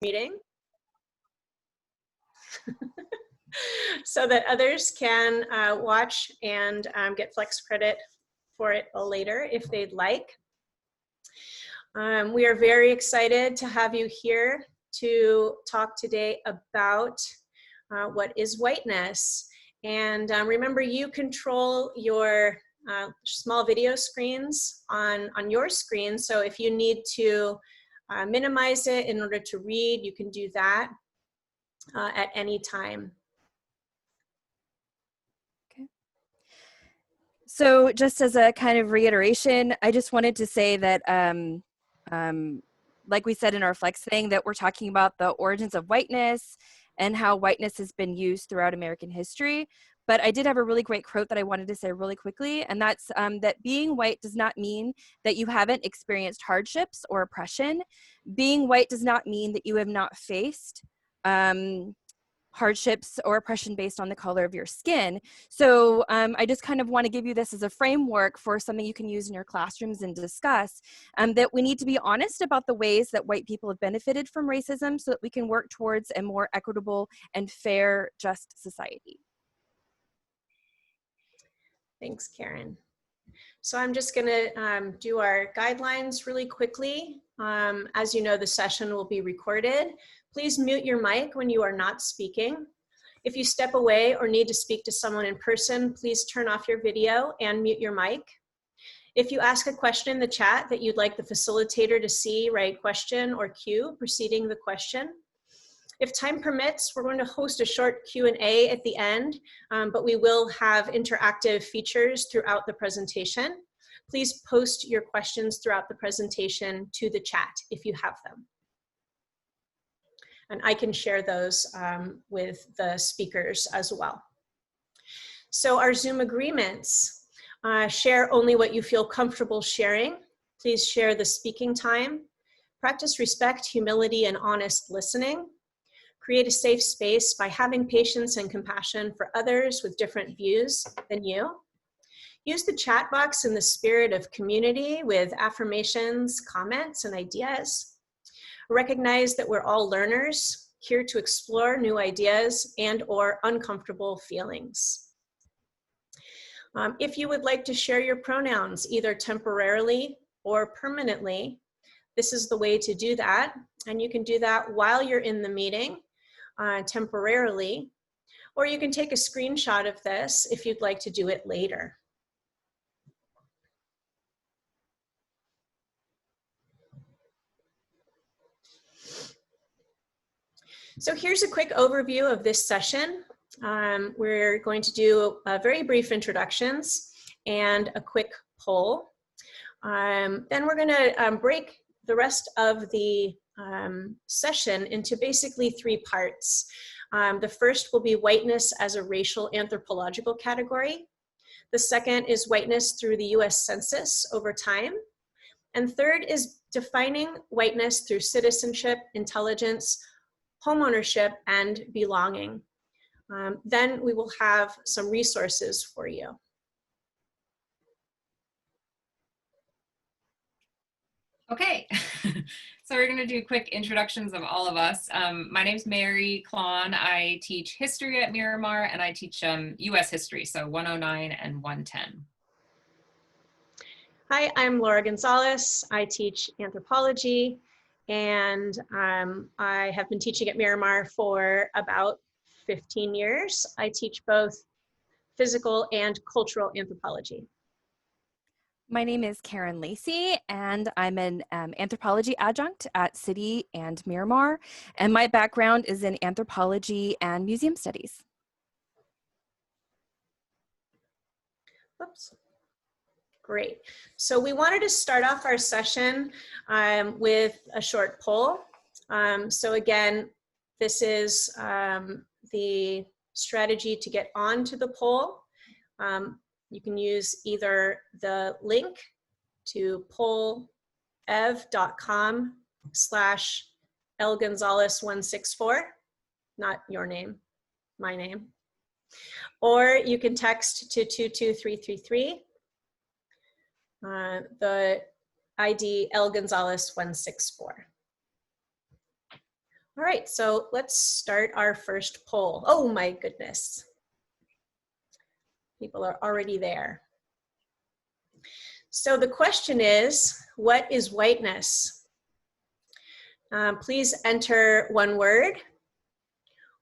meeting so that others can watch and get flex credit for it later if they'd like. We are very excited to have you here to talk today about what is whiteness. And remember, you control your small video screens on your screen. So if you need to minimize it in order to read, you can do that at any time. Okay. So just as a kind of reiteration, I just wanted to say that like we said in our flex thing, that we're talking about the origins of whiteness and how whiteness has been used throughout American history. But I did have a really great quote that I wanted to say really quickly, and that's that being white does not mean that you haven't experienced hardships or oppression. Being white does not mean that you have not faced hardships or oppression based on the color of your skin. So I just kind of want to give you this as a framework for something you can use in your classrooms and discuss, that we need to be honest about the ways that white people have benefited from racism so that we can work towards a more equitable and fair, just society. Thanks, Karen. So I'm just gonna do our guidelines really quickly. As you know, the session will be recorded. Please mute your mic when you are not speaking. If you step away or need to speak to someone in person, please turn off your video and mute your mic. If you ask a question in the chat that you'd like the facilitator to see, write question or cue preceding the question. If time permits, we're going to host a short Q&A at the end, but we will have interactive features throughout the presentation. Please post your questions throughout the presentation to the chat if you have them. And I can share those with the speakers as well. So our Zoom agreements, share only what you feel comfortable sharing. Please share the speaking time. Practice respect, humility, and honest listening. Create a safe space by having patience and compassion for others with different views than you. Use the chat box in the spirit of community with affirmations, comments, and ideas. Recognize that we're all learners, here to explore new ideas and/or uncomfortable feelings. If you would like to share your pronouns, either temporarily or permanently, this is the way to do that. And you can do that while you're in the meeting, temporarily, or you can take a screenshot of this if you'd like to do it later. So here's a quick overview of this session. We're going to do very brief introductions and a quick poll. Then we're going to break the rest of the session into basically three parts. The first will be whiteness as a racial anthropological category. The second is whiteness through the US Census over time. And third is defining whiteness through citizenship, intelligence, homeownership, and belonging. Then we will have some resources for you. Okay, so we're going to do quick introductions of all of us. My name's Mary Klon. I teach history at Miramar, and I teach US history, so 109 and 110. Hi, I'm Laura Gonzalez. I teach anthropology, and I have been teaching at Miramar for about 15 years. I teach both physical and cultural anthropology. My name is Karen Lacey, and I'm an anthropology adjunct at City and Miramar, and my background is in anthropology and museum studies. Oops. Great. So we wanted to start off our session with a short poll. So again, this is the strategy to get onto the poll. You can use either the link to pollev.com/lgonzalez164, not your name, my name. Or you can text to 22333, the ID L Gonzalez 164. All right, so let's start our first poll. Oh my goodness. People are already there. So the question is, what is whiteness? Please enter one word,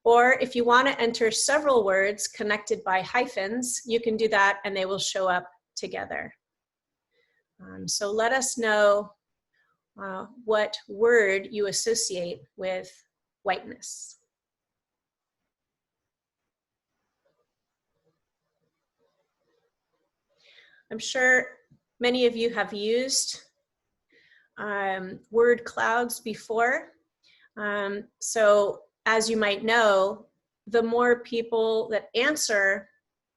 or if you want to enter several words connected by hyphens, you can do that and they will show up together. So let us know what word you associate with whiteness. I'm sure many of you have used word clouds before. So as you might know, the more people that answer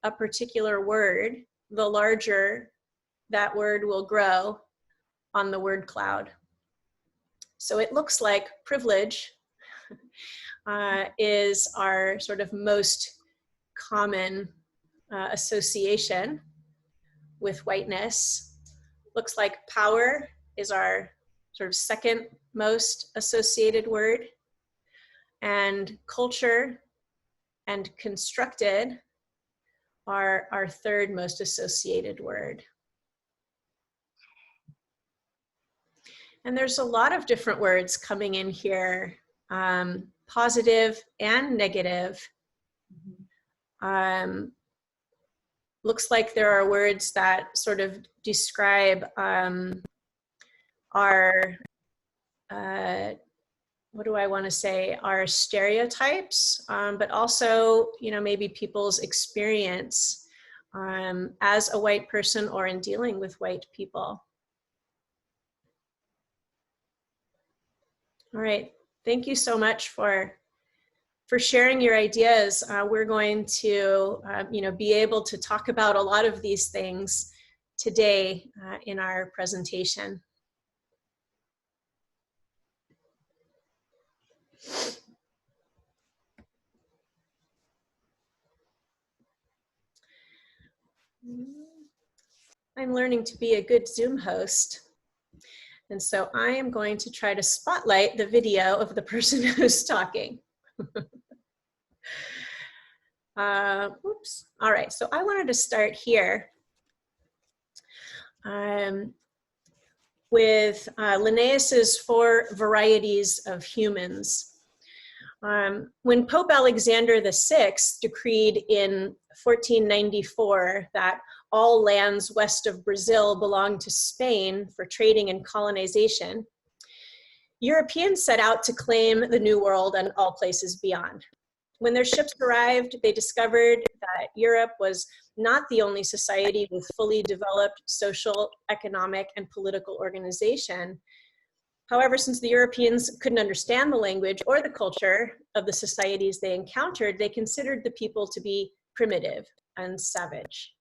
a particular word, the larger that word will grow on the word cloud. So it looks like privilege is our sort of most common association with whiteness. Looks like power is our sort of second most associated word, and culture and constructed are our third most associated word. And there's a lot of different words coming in here, positive and negative. Looks like there are words that sort of describe our, what do I want to say, our stereotypes, but also, you know, maybe people's experience as a white person or in dealing with white people. All right, thank you so much for sharing your ideas. We're going to, you know, be able to talk about a lot of these things today in our presentation. I'm learning to be a good Zoom host. And so I am going to try to spotlight the video of the person who's talking. Oops. All right, so I wanted to start here with Linnaeus's Four Varieties of Humans. When Pope Alexander VI decreed in 1494 that all lands west of Brazil belonged to Spain for trading and colonization, Europeans set out to claim the New World and all places beyond. When their ships arrived, they discovered that Europe was not the only society with fully developed social, economic, and political organization. However, since the Europeans couldn't understand the language or the culture of the societies they encountered, they considered the people to be primitive and savage.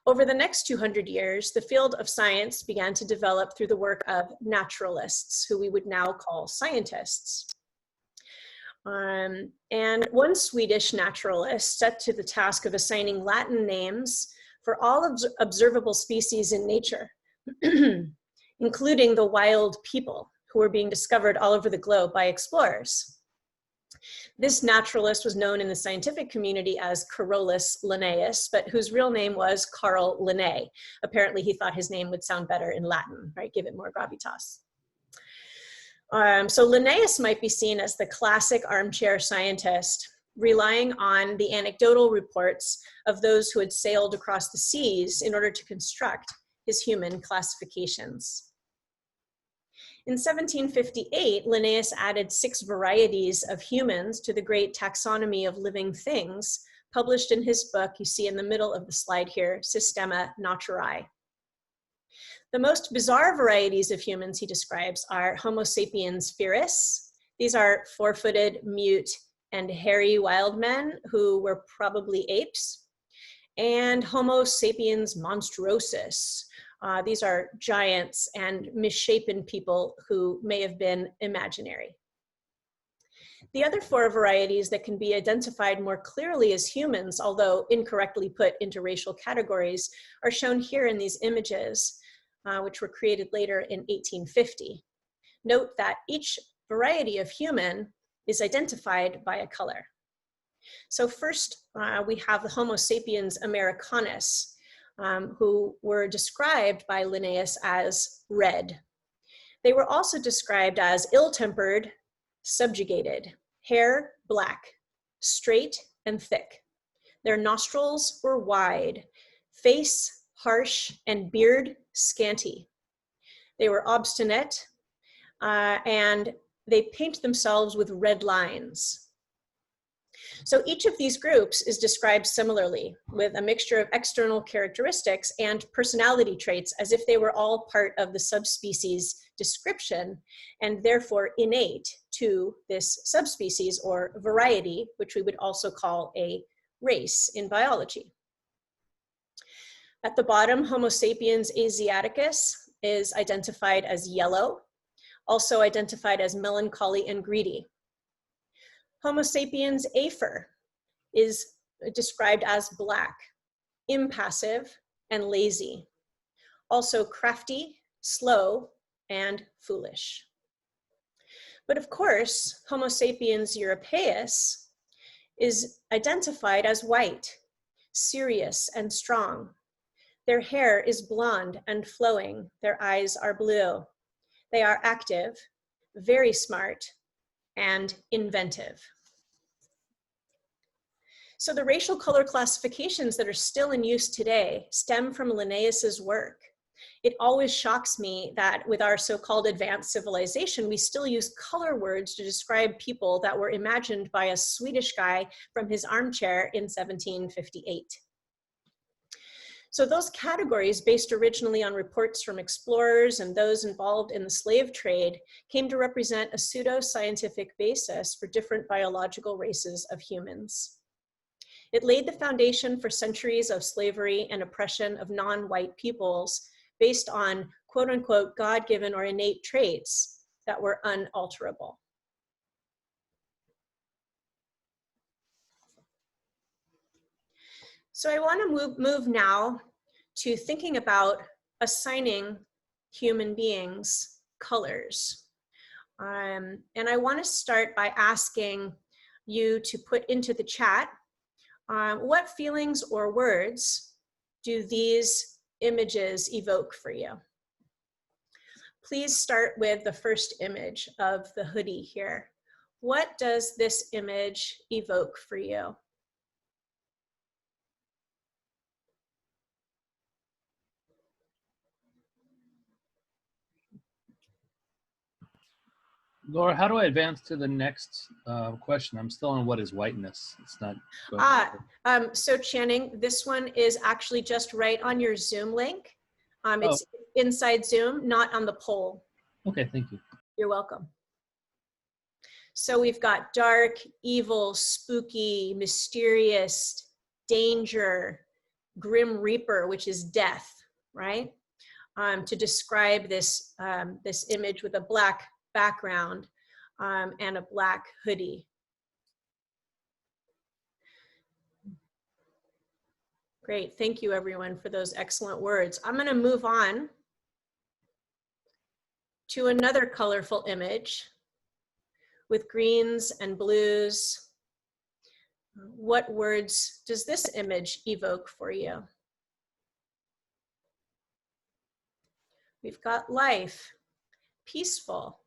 Over the next 200 years, the field of science began to develop through the work of naturalists, who we would now call scientists. And one Swedish naturalist set to the task of assigning Latin names for all observable species in nature, including the wild people who were being discovered all over the globe by explorers. This naturalist was known in the scientific community as Carolus Linnaeus, but whose real name was Carl Linné. Apparently he thought his name would sound better in Latin, right? Give it more gravitas. So Linnaeus might be seen as the classic armchair scientist, relying on the anecdotal reports of those who had sailed across the seas in order to construct his human classifications. In 1758, Linnaeus added 6 varieties of humans to the great taxonomy of living things, published in his book, you see in the middle of the slide here, Systema Naturae. The most bizarre varieties of humans he describes are Homo sapiens viris. These are 4-footed, mute, and hairy wild men who were probably apes. And Homo sapiens monstruosus. These are giants and misshapen people who may have been imaginary. The other 4 varieties that can be identified more clearly as humans, although incorrectly put into racial categories, are shown here in these images, which were created later in 1850. Note that each variety of human is identified by a color. So first, we have the Homo sapiens americanus, who were described by Linnaeus as red. They were also described as ill-tempered, subjugated, hair black, straight and thick. Their nostrils were wide, face harsh, and beard scanty. They were obstinate, and they paint themselves with red lines. So each of these groups is described similarly, with a mixture of external characteristics and personality traits, as if they were all part of the subspecies description, and therefore innate to this subspecies or variety, which we would also call a race in biology. At the bottom, Homo sapiens asiaticus is identified as yellow, also identified as melancholy and greedy. Homo sapiens afer is described as black, impassive, and lazy, also crafty, slow, and foolish. But of course, Homo sapiens europaeus is identified as white, serious, and strong. Their hair is blonde and flowing. Their eyes are blue. They are active, very smart, and inventive. So the racial color classifications that are still in use today stem from Linnaeus's work. It always shocks me that with our so-called advanced civilization, we still use color words to describe people that were imagined by a Swedish guy from his armchair in 1758. So those categories, based originally on reports from explorers and those involved in the slave trade, came to represent a pseudo-scientific basis for different biological races of humans. It laid the foundation for centuries of slavery and oppression of non-white peoples based on quote unquote God-given or innate traits that were unalterable. So I want to move now to thinking about assigning human beings colors. And I want to start by asking you to put into the chat what feelings or words do these images evoke for you? Please start with the first image of the hoodie here. What does this image evoke for you? Laura, how do I advance to the next question? I'm still on what is whiteness. It's not. So Channing, this one is actually just right on your Zoom link. It's inside Zoom, not on the poll. Okay, thank you. You're welcome. So we've got dark, evil, spooky, mysterious, danger, grim reaper, which is death, right? To describe this, this image with a black background and a black hoodie. Great, thank you everyone for those excellent words. I'm gonna move on to another colorful image with greens and blues. What words does this image evoke for you? We've got life, peaceful,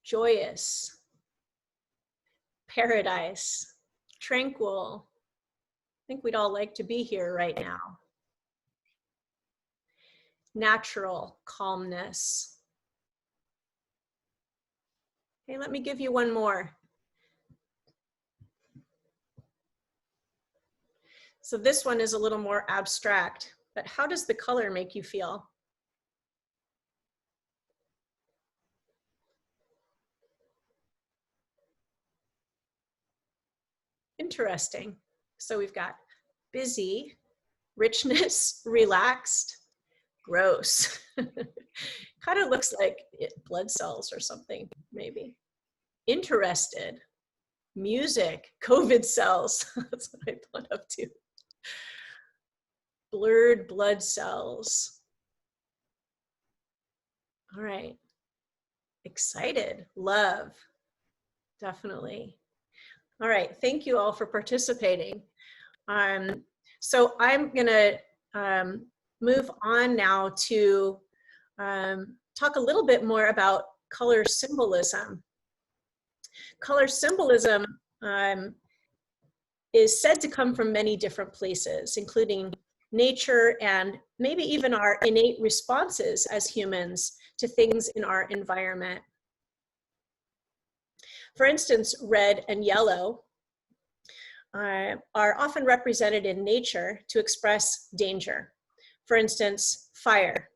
joyous, paradise, tranquil. I think we'd all like to be here right now. Natural, calmness. Okay, let me give you one more. So this one is a little more abstract, but how does the color make you feel? Interesting. So we've got busy, richness, relaxed, gross. Kind of looks like blood cells or something, maybe. Interested, music, COVID cells. That's what I thought of too. Blurred blood cells. All right. Excited, love, definitely. All right, thank you all for participating. So I'm gonna move on now to talk a little bit more about color symbolism. Color symbolism is said to come from many different places, including nature and maybe even our innate responses as humans to things in our environment. For instance, red and yellow are often represented in nature to express danger. For instance, fire,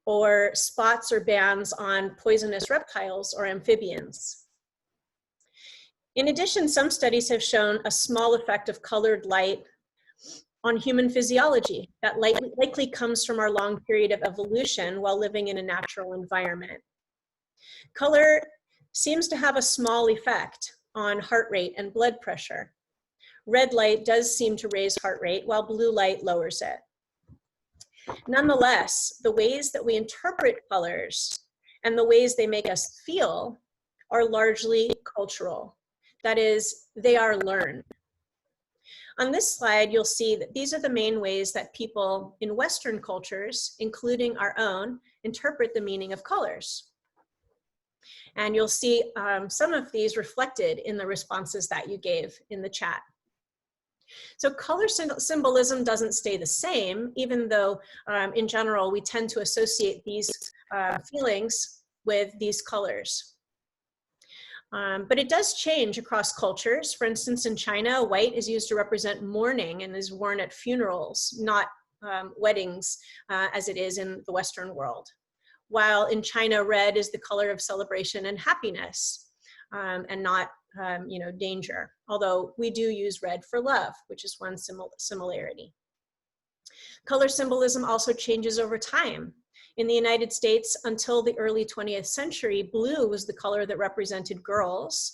or spots or bands on poisonous reptiles or amphibians. In addition, some studies have shown a small effect of colored light on human physiology that likely comes from our long period of evolution while living in a natural environment. Color seems to have a small effect on heart rate and blood pressure. Red light does seem to raise heart rate, while blue light lowers it. Nonetheless, the ways that we interpret colors and the ways they make us feel are largely cultural. That is, they are learned. On this slide, you'll see that these are the main ways that people in Western cultures, including our own, interpret the meaning of colors. And you'll see some of these reflected in the responses that you gave in the chat. So color symbolism doesn't stay the same, even though in general we tend to associate these feelings with these colors. But it does change across cultures. For instance, in China, white is used to represent mourning and is worn at funerals, not weddings as it is in the Western world. While in China, red is the color of celebration and happiness and not danger. Although we do use red for love, which is one similarity. Color symbolism also changes over time. In the United States, until the early 20th century, blue was the color that represented girls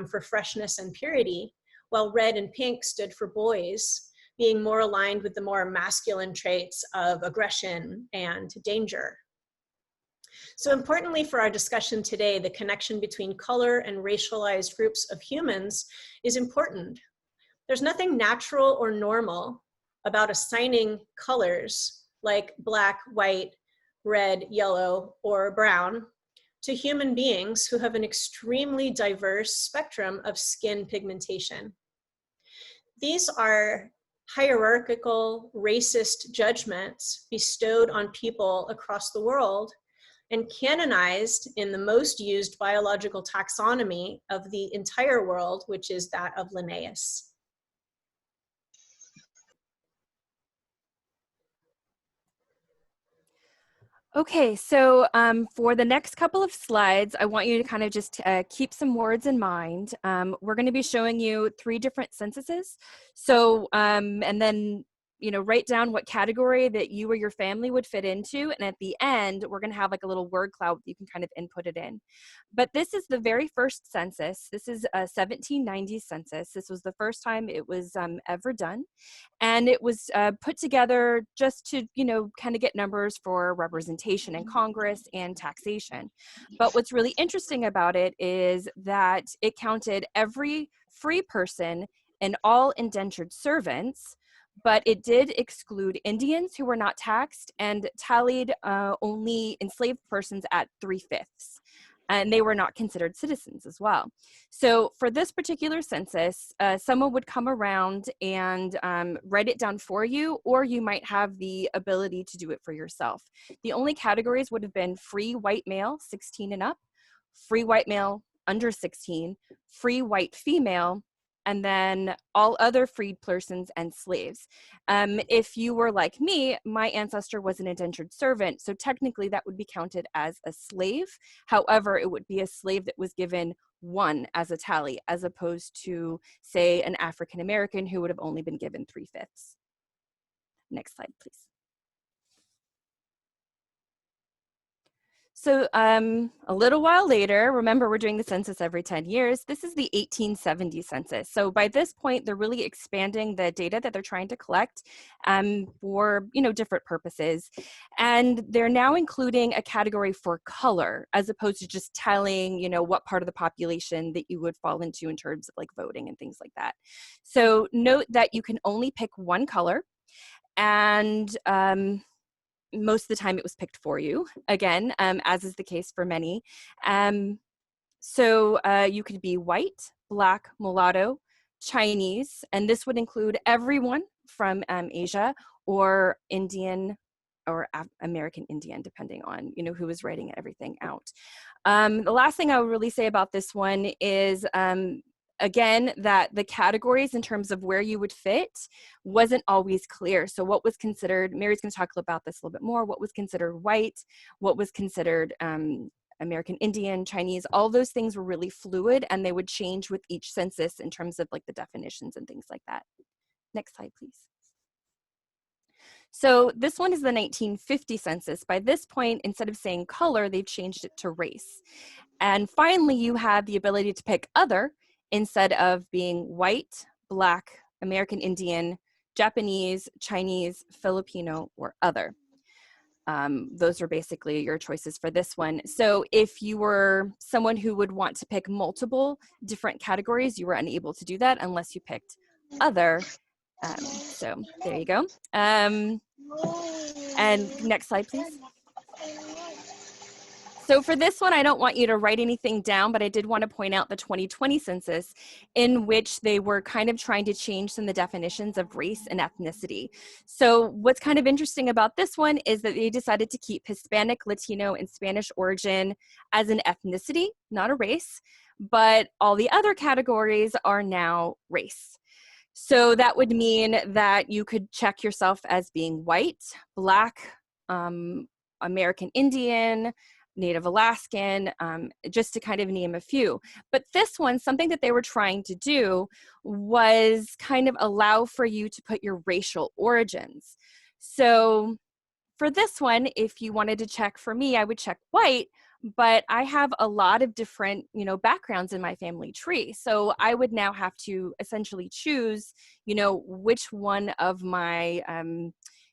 for freshness and purity, while red and pink stood for boys, being more aligned with the more masculine traits of aggression and danger. So importantly for our discussion today, the connection between color and racialized groups of humans is important. There's nothing natural or normal about assigning colors like black, white, red, yellow, or brown to human beings who have an extremely diverse spectrum of skin pigmentation. These are hierarchical, racist judgments bestowed on people across the world and canonized in the most used biological taxonomy of the entire world, which is that of Linnaeus. Okay, so for the next couple of slides, I want you to kind of just keep some words in mind. We're going to be showing you 3 different censuses. So, and then, write down what category that you or your family would fit into. And at the end, we're going to have like a little word cloud that you can kind of input it in. But this is the very first census. This is a 1790 census. This was the first time it was ever done. And it was put together just to, kind of get numbers for representation in Congress and taxation. But what's really interesting about it is that it counted every free person and all indentured servants, but it did exclude Indians who were not taxed and tallied only enslaved persons at 3/5. And they were not considered citizens as well. So for this particular census, someone would come around and write it down for you, or you might have the ability to do it for yourself. The only categories would have been free white male, 16 and up, free white male under 16, free white female, and then all other freed persons and slaves. If you were like me, my ancestor was an indentured servant, so technically that would be counted as a slave. However, it would be a slave that was given 1 as a tally, as opposed to, say, an African American who would have only been given 3/5. Next slide, please. So a little while later, remember we're doing the census every 10 years. This is the 1870 census. So by this point, they're really expanding the data that they're trying to collect for, different purposes. And they're now including a category for color, as opposed to just telling, what part of the population that you would fall into in terms of like voting and things like that. So note that you can only pick one color, and most of the time it was picked for you, again, as is the case for many. So you could be white, black, mulatto, Chinese, and this would include everyone from Asia, or Indian, or American Indian, depending on, who was writing everything out. The last thing I would really say about this one is, again, that the categories in terms of where you would fit wasn't always clear. So what was considered, Mary's going to talk about this a little bit more, what was considered white, what was considered American Indian, Chinese, all those things were really fluid, and they would change with each census in terms of like the definitions and things like that. Next slide, please. So this one is the 1950 census. By this point, instead of saying color, they've changed it to race. And finally, you have the ability to pick other instead of being white, black, American Indian, Japanese, Chinese, Filipino, or other. Those are basically your choices for this one. So if you were someone who would want to pick multiple different categories, you were unable to do that unless you picked other. So there you go. And next slide, please. So for this one, I don't want you to write anything down, but I did want to point out the 2020 census, in which they were kind of trying to change some of the definitions of race and ethnicity. So what's kind of interesting about this one is that they decided to keep Hispanic, Latino, and Spanish origin as an ethnicity, not a race, but all the other categories are now race. So that would mean that you could check yourself as being white, black, American Indian, Native Alaskan, just to kind of name a few. But this one, something that they were trying to do was kind of allow for you to put your racial origins. So for this one, if you wanted to check, for me, I would check white, but I have a lot of different, backgrounds in my family tree. So I would now have to essentially choose, which one of my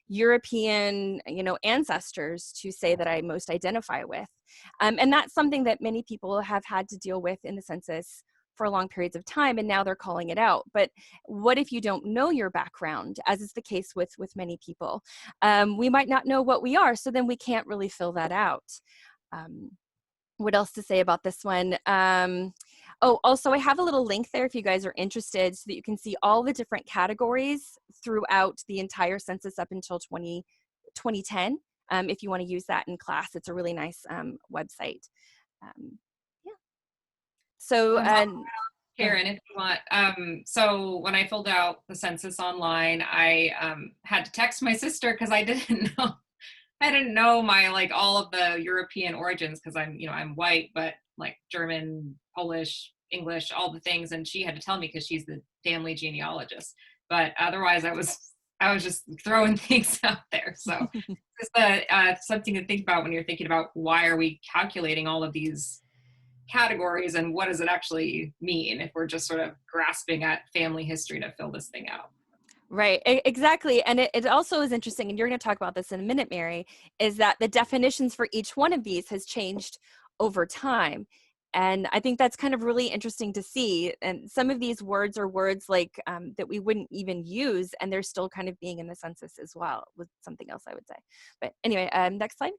European, ancestors to say that I most identify with. And that's something that many people have had to deal with in the census for long periods of time, and now they're calling it out. But what if you don't know your background, as is the case with many people? We might not know what we are, so then we can't really fill that out. What else to say about this one? Oh, also, I have a little link there if you guys are interested, so that you can see all the different categories throughout the entire census up until 2010. If you want to use that in class, it's a really nice website. Yeah. So, Karen, if you want. So when I filled out the census online, I had to text my sister because I didn't know. I didn't know my all of the European origins, because I'm white, but like German, Polish, English, all the things, and she had to tell me because she's the family genealogist. But otherwise, I was just throwing things out there. So it's something to think about when you're thinking about why are we calculating all of these categories, and what does it actually mean if we're just sort of grasping at family history to fill this thing out. Right, exactly. And it also is interesting, and you're going to talk about this in a minute, Mary, is that the definitions for each one of these has changed over time. And I think that's kind of really interesting to see. And some of these words are words like that we wouldn't even use, and they're still kind of being in the census as well, with something else I would say. But anyway, next slide.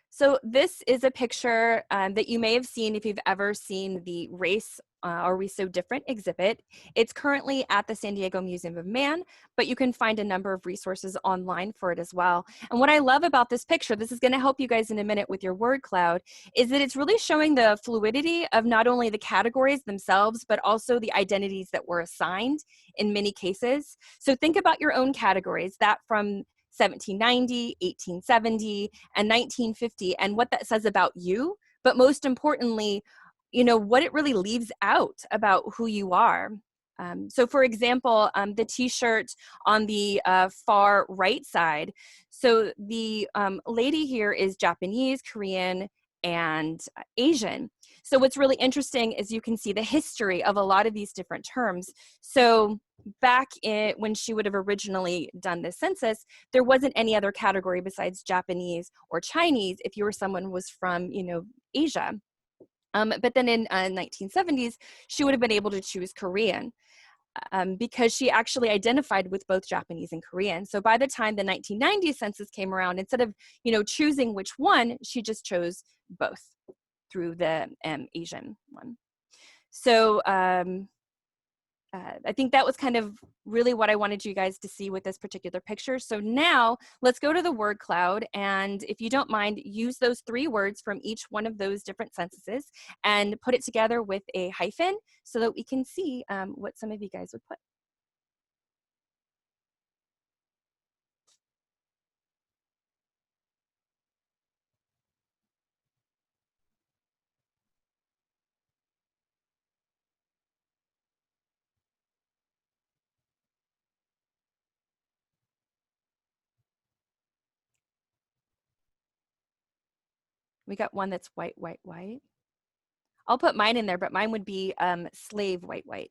So this is a picture that you may have seen if you've ever seen the Race Are We So Different exhibit. It's currently at the San Diego Museum of Man, but you can find a number of resources online for it as well. And what I love about this picture, this is going to help you guys in a minute with your word cloud, is that it's really showing the fluidity of not only the categories themselves, but also the identities that were assigned in many cases. So think about your own categories, that from 1790, 1870, and 1950, and what that says about you, but most importantly, what it really leaves out about who you are. So for example, the t-shirt on the far right side, so the lady here is Japanese, Korean, and Asian. So what's really interesting is you can see the history of a lot of these different terms. So back when she would have originally done this census, there wasn't any other category besides Japanese or Chinese if you were someone who was from, Asia. But then in 1970s, she would have been able to choose Korean. Because she actually identified with both Japanese and Korean. So by the time the 1990 census came around, instead of, choosing which one, she just chose both through the Asian one. So I think that was kind of really what I wanted you guys to see with this particular picture. So now let's go to the word cloud. And if you don't mind, use those 3 words from each one of those different censuses and put it together with a hyphen so that we can see what some of you guys would put. We got one that's white, white, white. I'll put mine in there, but mine would be slave, white, white.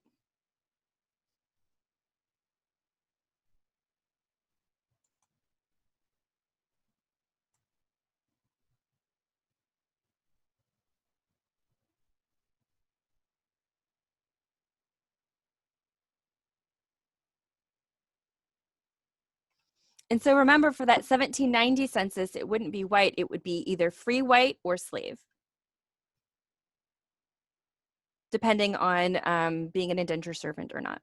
And so remember, for that 1790 census, it wouldn't be white, it would be either free white or slave, depending on being an indentured servant or not.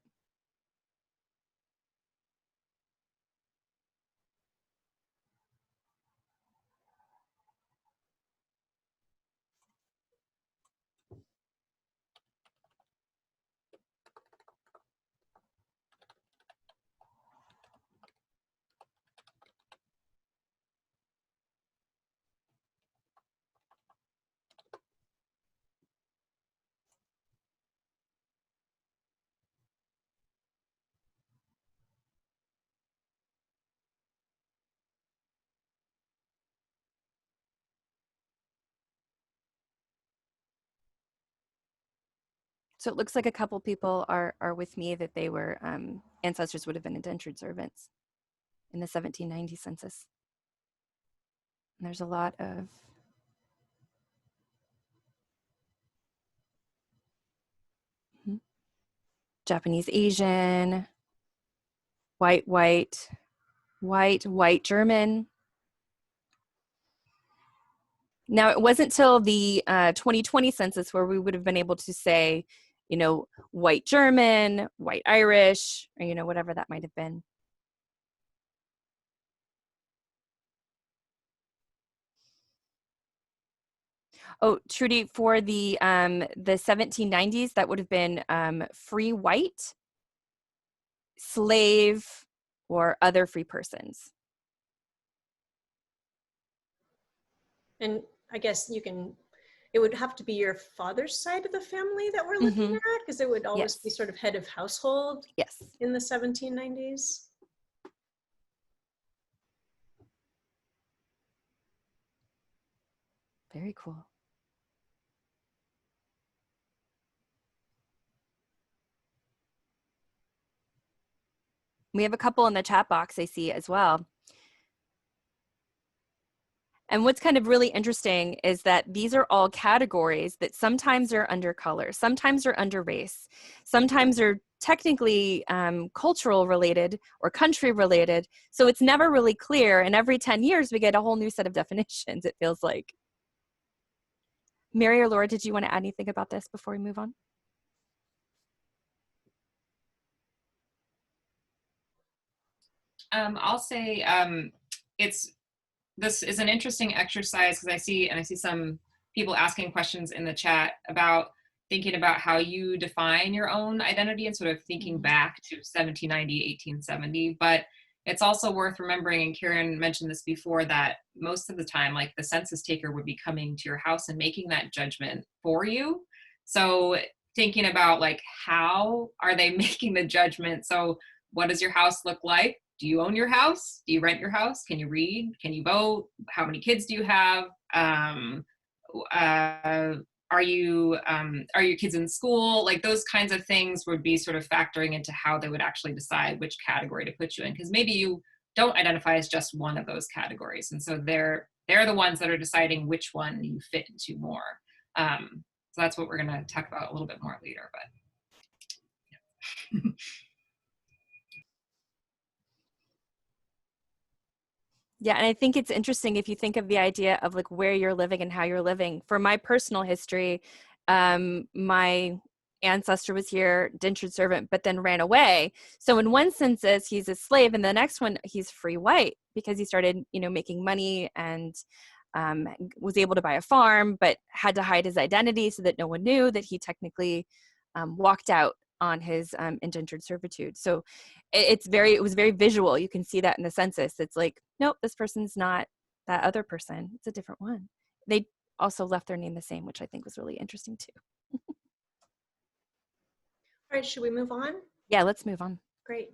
So it looks like a couple people are with me that they were ancestors would have been indentured servants in the 1790 census. And there's a lot of Japanese, Asian, white, white, white, white German. Now, it wasn't till the 2020 census where we would have been able to say, white German, white Irish, or, whatever that might have been. Oh, Trudy, for the 1790s, that would have been free white, slave, or other free persons. And I guess it would have to be your father's side of the family that we're looking at, because it would always be sort of head of household in the 1790s. Very cool. We have a couple in the chat box I see as well. And what's kind of really interesting is that these are all categories that sometimes are under color, sometimes are under race, sometimes are technically cultural related or country related. So it's never really clear. And every 10 years, we get a whole new set of definitions, it feels like. Mary or Laura, did you want to add anything about this before we move on? I'll say this is an interesting exercise because I see some people asking questions in the chat about thinking about how you define your own identity and sort of thinking back to 1790, 1870. But it's also worth remembering, and Karen mentioned this before, that most of the time, like, the census taker would be coming to your house and making that judgment for you. So thinking about like, how are they making the judgment? So what does your house look like? Do you own your house? Do you rent your house? Can you read? Can you vote? How many kids do you have? Are your kids in school? Like those kinds of things would be sort of factoring into how they would actually decide which category to put you in, because maybe you don't identify as just one of those categories, and so they're the ones that are deciding which one you fit into more. So that's what we're going to talk about a little bit more later. But yeah. Yeah, and I think it's interesting if you think of the idea of like where you're living and how you're living. For my personal history, my ancestor was here, indentured servant, but then ran away. So in one census, he's a slave, and the next one, he's free white because he started, making money and was able to buy a farm, but had to hide his identity so that no one knew that he technically walked out on his indentured servitude. So it was very visual. You can see that in the census. It's like, nope, this person's not that other person. It's a different one. They also left their name the same, which I think was really interesting too. All right, should we move on? Yeah, let's move on. Great.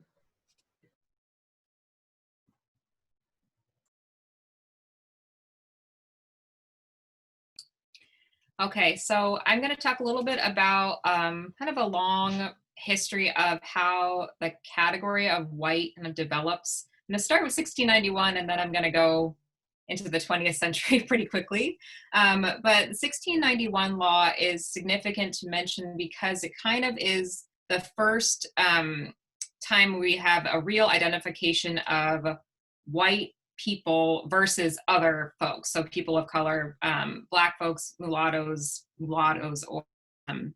Okay, so I'm going to talk a little bit about kind of a long history of how the category of white kind of develops. I'm going to start with 1691, and then I'm going to go into the 20th century pretty quickly. But the 1691 law is significant to mention because it kind of is the first time we have a real identification of white people versus other folks. So people of color, Black folks, mulattoes, or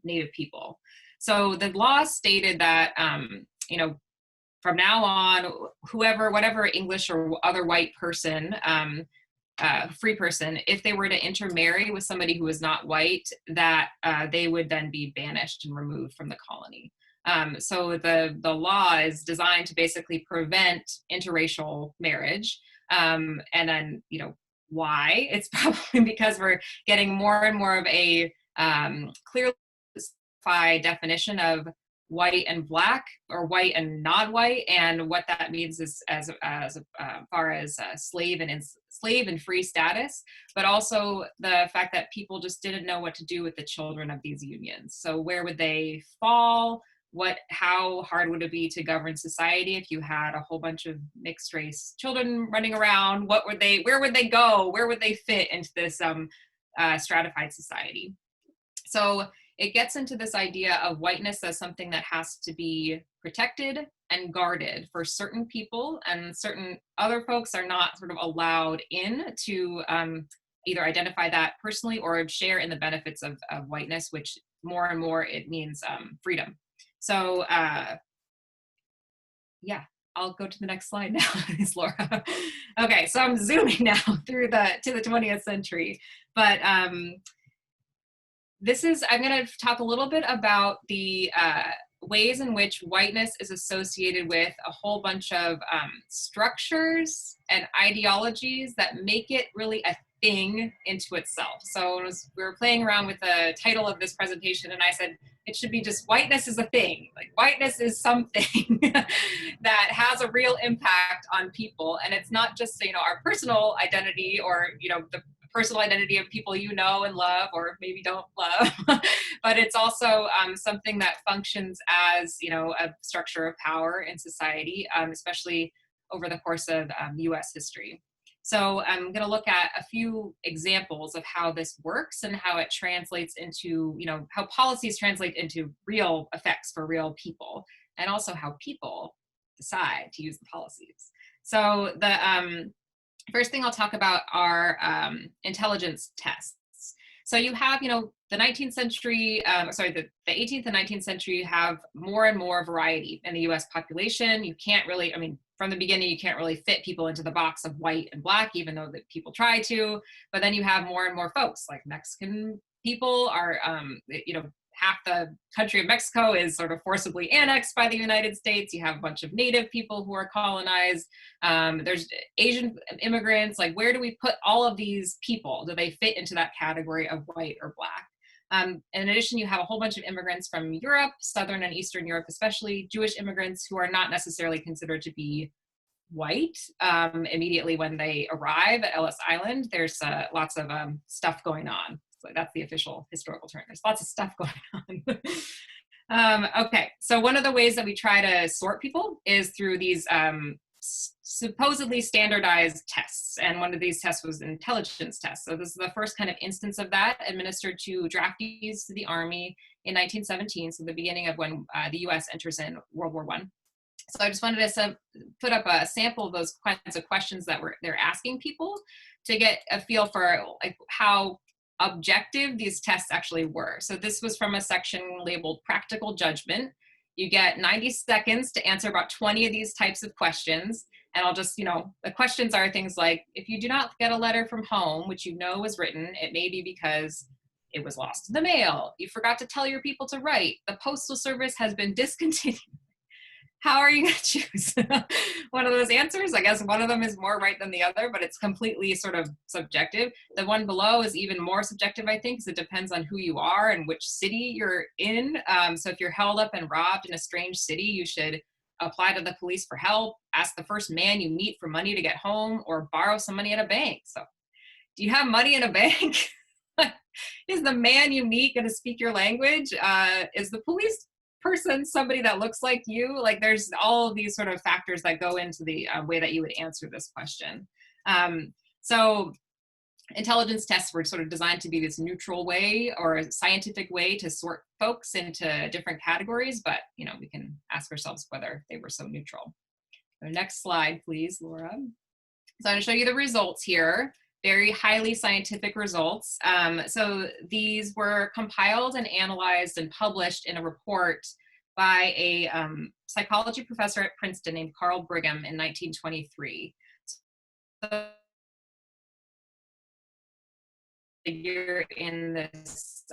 Native people. So the law stated that, from now on, whatever English or other white person, free person, if they were to intermarry with somebody who was not white, that they would then be banished and removed from the colony. So the law is designed to basically prevent interracial marriage. And then, why? It's probably because we're getting more and more of a clearly specified definition of white and Black, or white and not white, and what that means is as far as slave and free status, but also the fact that people just didn't know what to do with the children of these unions. So where would they fall? How hard would it be to govern society if you had a whole bunch of mixed race children running around? Where would they go? Where would they fit into this stratified society? So it gets into this idea of whiteness as something that has to be protected and guarded for certain people, and certain other folks are not sort of allowed in to either identify that personally or share in the benefits of whiteness, which more and more it means freedom. So yeah, I'll go to the next slide now, Ms. Laura. Okay, so I'm zooming now through to the 20th century, but I'm going to talk a little bit about the ways in which whiteness is associated with a whole bunch of structures and ideologies that make it really a thing into itself. So we were playing around with the title of this presentation, and I said it should be just whiteness is a thing. Like whiteness is something that has a real impact on people, and it's not just our personal identity or the personal identity of people you know and love, or maybe don't love, but it's also something that functions as a structure of power in society, especially over the course of U.S. history. So I'm going to look at a few examples of how this works and how it translates into, how policies translate into real effects for real people, and also how people decide to use the policies. So the first thing I'll talk about are intelligence tests. So you have, the 19th century, the 18th and 19th century, you have more and more variety in the US population. You can't really, from the beginning, you can't really fit people into the box of white and Black, even though that people try to, but then you have more and more folks, like Mexican people are, half the country of Mexico is sort of forcibly annexed by the United States. You have a bunch of Native people who are colonized. There's Asian immigrants. Like, where do we put all of these people? Do they fit into that category of white or Black? In addition, you have a whole bunch of immigrants from Europe, Southern and Eastern Europe, especially Jewish immigrants who are not necessarily considered to be white immediately when they arrive at Ellis Island. There's lots of stuff going on. So that's the official historical term. There's lots of stuff going on. Okay, so one of the ways that we try to sort people is through these supposedly standardized tests. And one of these tests was intelligence tests. So this is the first kind of instance of that administered to draftees to the Army in 1917, so the beginning of when the US enters in World War I. So I just wanted to put up a sample of those kinds of questions that they're asking people to get a feel for like how objective these tests actually were. So this was from a section labeled Practical Judgment. You get 90 seconds to answer about 20 of these types of questions. And I'll just, the questions are things like, if you do not get a letter from home, which you know was written, it may be because it was lost in the mail. You forgot to tell your people to write. The postal service has been discontinued. How are you going to choose one of those answers? I guess one of them is more right than the other, but it's completely sort of subjective. The one below is even more subjective, I think, because it depends on who you are and which city you're in. So if you're held up and robbed in a strange city, you should apply to the police for help, ask the first man you meet for money to get home, or borrow some money at a bank. So do you have money in a bank? Is the man you meet going to speak your language? Is the police person somebody that looks like you? Like there's all of these sort of factors that go into the way that you would answer this question. So intelligence tests were sort of designed to be this neutral way or a scientific way to sort folks into different categories, but we can ask ourselves whether they were so neutral. So next slide, please, Laura. So I'm going to show you the results here. Very highly scientific results. So these were compiled and analyzed and published in a report by a psychology professor at Princeton named Carl Brigham in 1923. So figure in this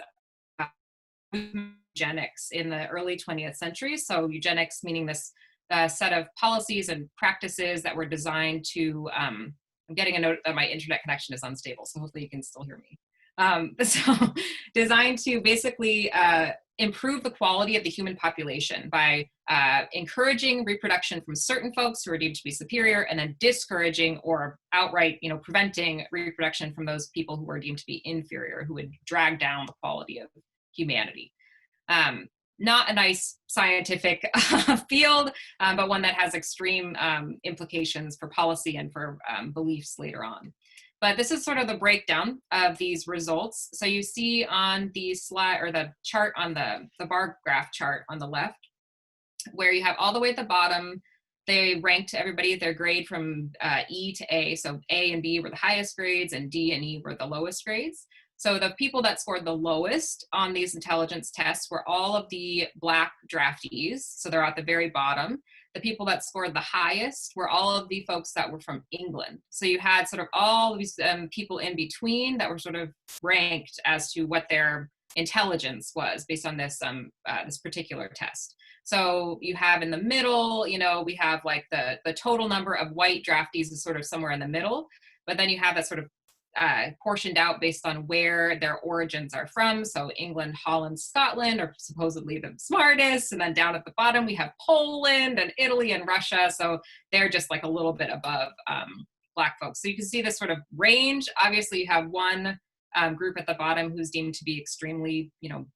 eugenics in the early 20th century. So eugenics meaning this set of policies and practices that were designed to I'm getting a note that my internet connection is unstable, so hopefully you can still hear me. So designed to basically improve the quality of the human population by encouraging reproduction from certain folks who are deemed to be superior, and then discouraging or outright, preventing reproduction from those people who are deemed to be inferior, who would drag down the quality of humanity. Not a nice scientific field, but one that has extreme implications for policy and for beliefs later on. But this is sort of the breakdown of these results. So you see on the slide or the chart on the bar graph chart on the left, where you have all the way at the bottom, they ranked everybody their grade from E to A. So A and B were the highest grades and D and E were the lowest grades. So the people that scored the lowest on these intelligence tests were all of the Black draftees. So they're at the very bottom. The people that scored the highest were all of the folks that were from England. So you had sort of all these people in between that were sort of ranked as to what their intelligence was based on this this particular test. So you have in the middle, we have like the total number of white draftees is sort of somewhere in the middle, but then you have that sort of portioned out based on where their origins are from. So England, Holland, Scotland are supposedly the smartest. And then down at the bottom, we have Poland and Italy and Russia. So they're just like a little bit above Black folks. So you can see this sort of range. Obviously, you have one group at the bottom who's deemed to be extremely,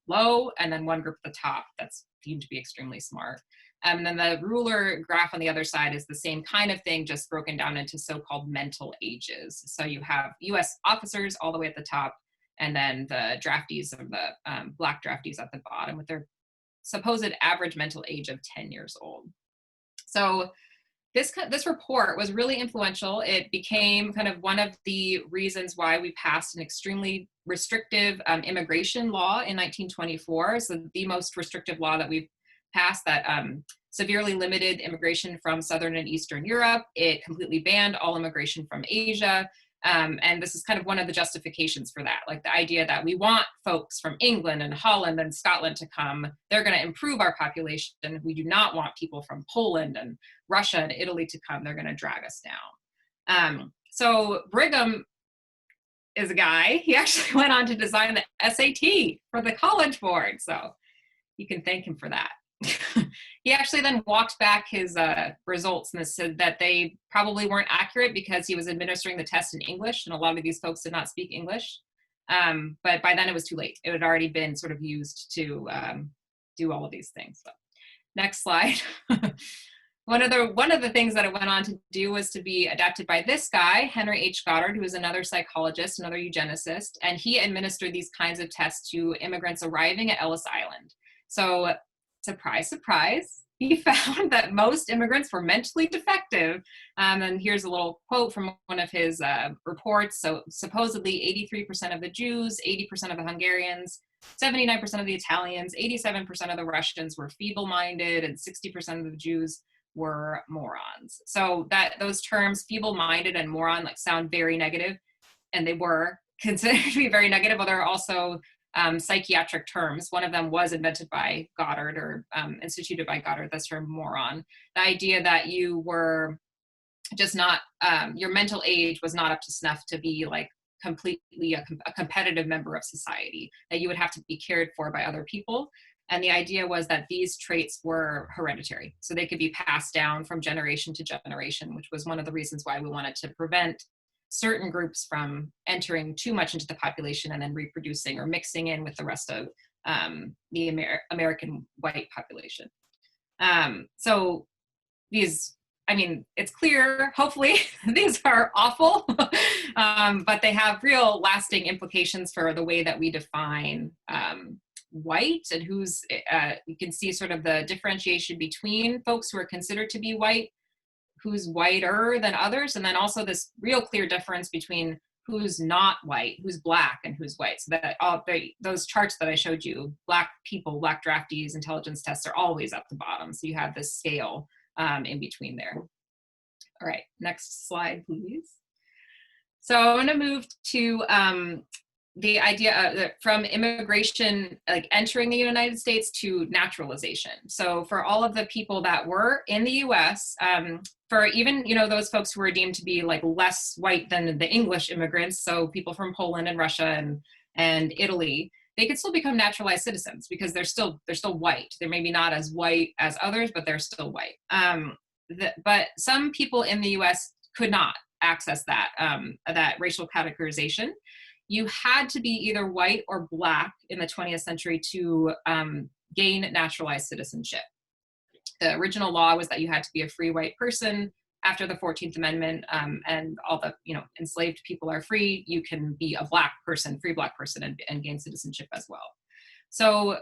low, and then one group at the top that's deemed to be extremely smart. And then the ruler graph on the other side is the same kind of thing, just broken down into so-called mental ages. So you have US officers all the way at the top, and then the draftees of the Black draftees at the bottom with their supposed average mental age of 10 years old. So this report was really influential. It became kind of one of the reasons why we passed an extremely restrictive immigration law in 1924. So the most restrictive law that we've passed that severely limited immigration from Southern and Eastern Europe. It completely banned all immigration from Asia. And this is kind of one of the justifications for that, like the idea that we want folks from England and Holland and Scotland to come. They're going to improve our population. We do not want people from Poland and Russia and Italy to come. They're going to drag us down. So Brigham is a guy. He actually went on to design the SAT for the College Board. So you can thank him for that. He actually then walked back his results and said that they probably weren't accurate because he was administering the test in English, and a lot of these folks did not speak English. But by then it was too late. It had already been sort of used to do all of these things. So, next slide. One of the things that it went on to do was to be adapted by this guy, Henry H. Goddard, who is another psychologist, another eugenicist, and he administered these kinds of tests to immigrants arriving at Ellis Island. So, surprise, surprise, he found that most immigrants were mentally defective. And here's a little quote from one of his reports. So supposedly 83% of the Jews, 80% of the Hungarians, 79% of the Italians, 87% of the Russians were feeble-minded, and 60% of the Jews were morons. So that those terms, feeble-minded and moron, like sound very negative, and they were considered to be very negative, but they're also psychiatric terms. One of them was invented by Goddard, or instituted by Goddard, this term moron. The idea that you were just not, your mental age was not up to snuff to be like completely a competitive member of society, that you would have to be cared for by other people. And the idea was that these traits were hereditary, so they could be passed down from generation to generation, which was one of the reasons why we wanted to prevent certain groups from entering too much into the population and then reproducing or mixing in with the rest of the American white population. So these, I mean, it's clear, hopefully, these are awful, but they have real lasting implications for the way that we define white, and who's, you can see sort of the differentiation between folks who are considered to be white, who's whiter than others, and then also this real clear difference between who's not white, who's black, and who's white. So that those charts that I showed you, black people, black draftees, intelligence tests are always at the bottom. So you have this scale in between there. All right, next slide, please. So I'm gonna move to the idea from immigration, like entering the United States, to naturalization. So for all of the people that were in the US, for even, you know, those folks who were deemed to be like less white than the English immigrants, so people from Poland and Russia and Italy, they could still become naturalized citizens because they're still white. They're maybe not as white as others, but they're still white. But some people in the US could not access that, that racial categorization. You had to be either white or black in the 20th century to gain naturalized citizenship. The original law was that you had to be a free white person. After the 14th Amendment, and all the, you know, enslaved people are free, you can be a black person, free black person, and gain citizenship as well. So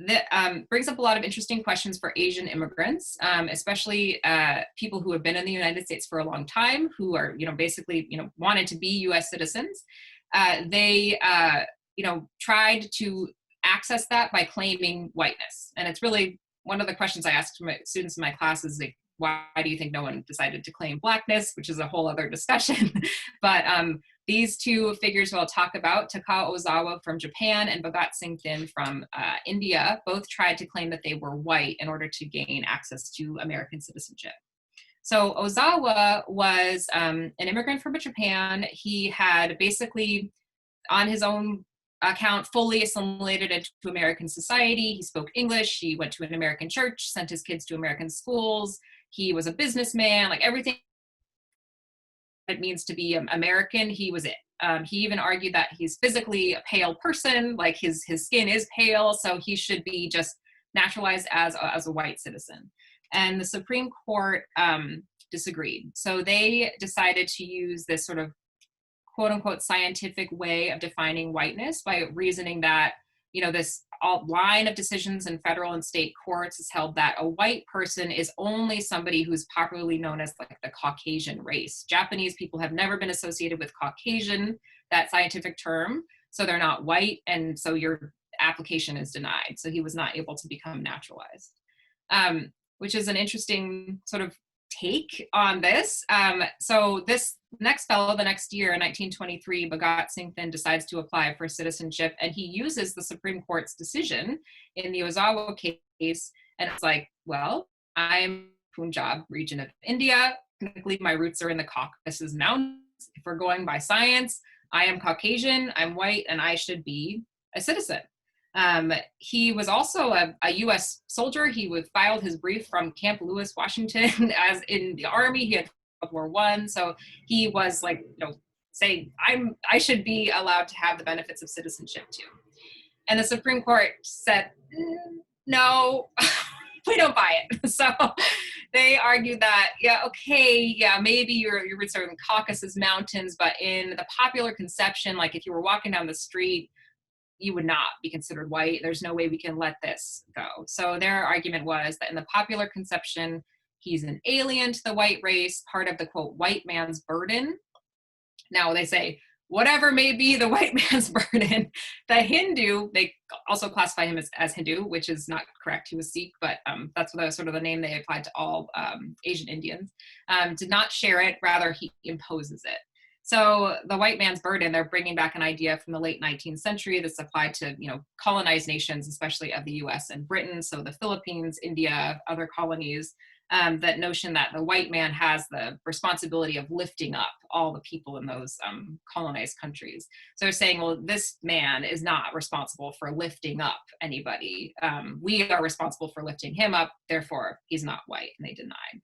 that brings up a lot of interesting questions for Asian immigrants, especially people who have been in the United States for a long time, who are, you know, basically, you know, wanted to be US citizens. They, you know, tried to access that by claiming whiteness. And it's really one of the questions I asked my students in my class is, like, why do you think no one decided to claim blackness, which is a whole other discussion. But these two figures who I'll talk about, Takao Ozawa from Japan and Bhagat Singh Thind from India, both tried to claim that they were white in order to gain access to American citizenship. So Ozawa was an immigrant from Japan. He had basically, on his own account, fully assimilated into American society. He spoke English. He went to an American church, sent his kids to American schools. He was a businessman, like everything it means to be American, he was it. He even argued that he's physically a pale person, like his skin is pale, so he should be just naturalized as a white citizen. And the Supreme Court disagreed. So they decided to use this sort of quote unquote scientific way of defining whiteness by reasoning that, you know, this line of decisions in federal and state courts has held that a white person is only somebody who's popularly known as like the Caucasian race. Japanese people have never been associated with Caucasian, that scientific term, so they're not white, and so your application is denied. So he was not able to become naturalized, which is an interesting sort of take on this. So this next fellow, the next year, in 1923, Bhagat Singh Thind decides to apply for citizenship, and he uses the Supreme Court's decision in the Ozawa case, and it's like, well, I'm Punjab region of India. Technically, my roots are in the Caucasus Mountains. If we're going by science, I am Caucasian, I'm white, and I should be a citizen. He was also a U.S. soldier. He filed his brief from Camp Lewis, Washington, as in the Army. He had World War I, so he was like, saying I should be allowed to have the benefits of citizenship too. And the Supreme Court said, no, we don't buy it. So they argued that, maybe you're sort of in Caucasus Mountains, but in the popular conception, like if you were walking down the street, you would not be considered white. There's no way we can let this go. So their argument was that in the popular conception, he's an alien to the white race, part of the, quote, white man's burden. Now they say, whatever may be the white man's burden, the Hindu, they also classify him as Hindu, which is not correct. He was Sikh, but that's sort of the name they applied to all Asian Indians, did not share it, rather he imposes it. So the white man's burden, they're bringing back an idea from the late 19th century that's applied to, colonized nations, especially of the US and Britain. So the Philippines, India, other colonies, that notion that the white man has the responsibility of lifting up all the people in those colonized countries. So they're saying, well, this man is not responsible for lifting up anybody. We are responsible for lifting him up, therefore he's not white, and they denied.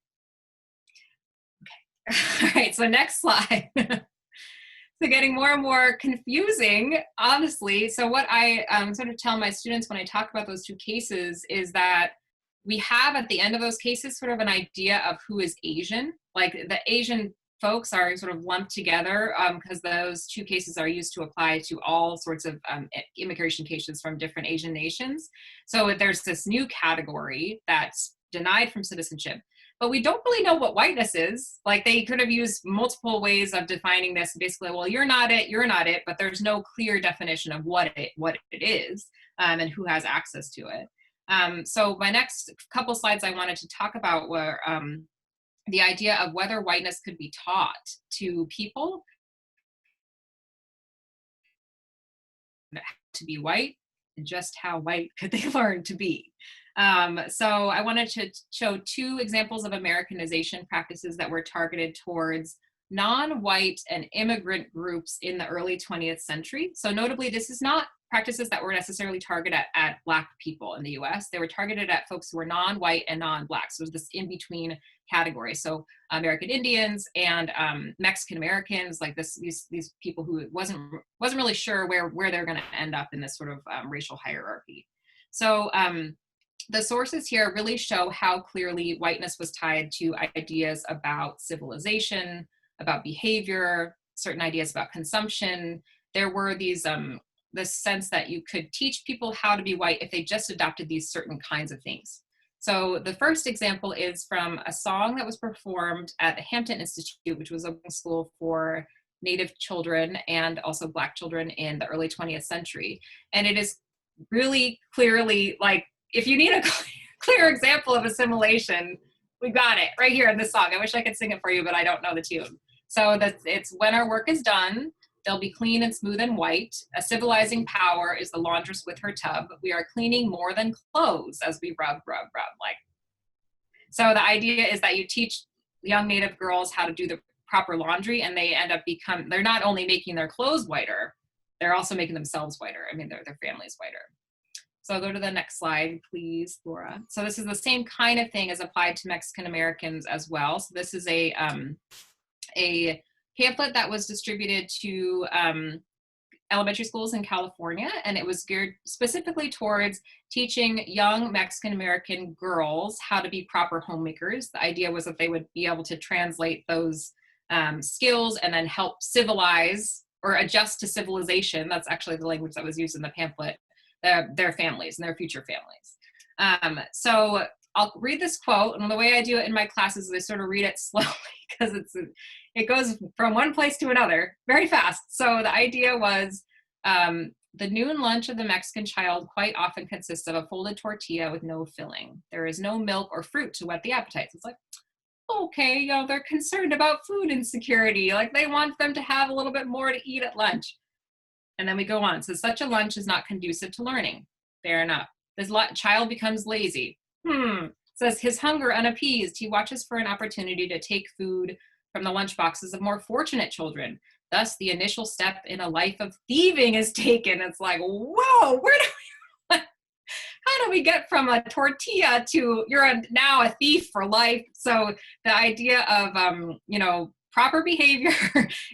Okay, all right, so next slide. So getting more and more confusing, honestly. So what I sort of tell my students when I talk about those two cases is that we have at the end of those cases sort of an idea of who is Asian. Like the Asian folks are sort of lumped together because those two cases are used to apply to all sorts of immigration cases from different Asian nations. So there's this new category that's denied from citizenship. But we don't really know what whiteness is. Like they could have used multiple ways of defining this. Basically, well, you're not it, but there's no clear definition of what it is and who has access to it. So my next couple slides I wanted to talk about were the idea of whether whiteness could be taught to people to be white, and just how white could they learn to be. So I wanted to show two examples of Americanization practices that were targeted towards non-white and immigrant groups in the early 20th century. So notably, this is not practices that were necessarily targeted at Black people in the US. They were targeted at folks who were non-white and non-Black. So it was this in-between category. So American Indians and Mexican Americans, like these people who wasn't really sure where they're going to end up in this sort of racial hierarchy. So the sources here really show how clearly whiteness was tied to ideas about civilization, about behavior, certain ideas about consumption. There were these this sense that you could teach people how to be white if they just adopted these certain kinds of things. So the first example is from a song that was performed at the Hampton Institute, which was a school for Native children and also Black children in the early 20th century. And it is really clearly, like, if you need a clear example of assimilation, we got it right here in this song. I wish I could sing it for you, but I don't know the tune. So it's when our work is done, they'll be clean and smooth and white. A civilizing power is the laundress with her tub. We are cleaning more than clothes as we rub. Like, so the idea is that you teach young Native girls how to do the proper laundry, and they end up they're not only making their clothes whiter, they're also making themselves whiter. I mean, their families whiter. So I'll go to the next slide, please, Laura. So this is the same kind of thing as applied to Mexican Americans as well. So this is a pamphlet that was distributed to elementary schools in California, and it was geared specifically towards teaching young Mexican American girls how to be proper homemakers. The idea was that they would be able to translate those skills and then help civilize or adjust to civilization. That's actually the language that was used in the pamphlet, their families and their future families. So I'll read this quote, and the way I do it in my classes is I sort of read it slowly because it goes from one place to another very fast. So the idea was the noon lunch of the Mexican child quite often consists of a folded tortilla with no filling. There is no milk or fruit to whet the appetites. It's like, okay, they're concerned about food insecurity. Like they want them to have a little bit more to eat at lunch. And then we go on. So such a lunch is not conducive to learning. Fair enough. This child becomes lazy. Says his hunger unappeased. He watches for an opportunity to take food from the lunch boxes of more fortunate children. Thus, the initial step in a life of thieving is taken. It's like, whoa, how do we get from a tortilla to now a thief for life? So the idea of, you know, proper behavior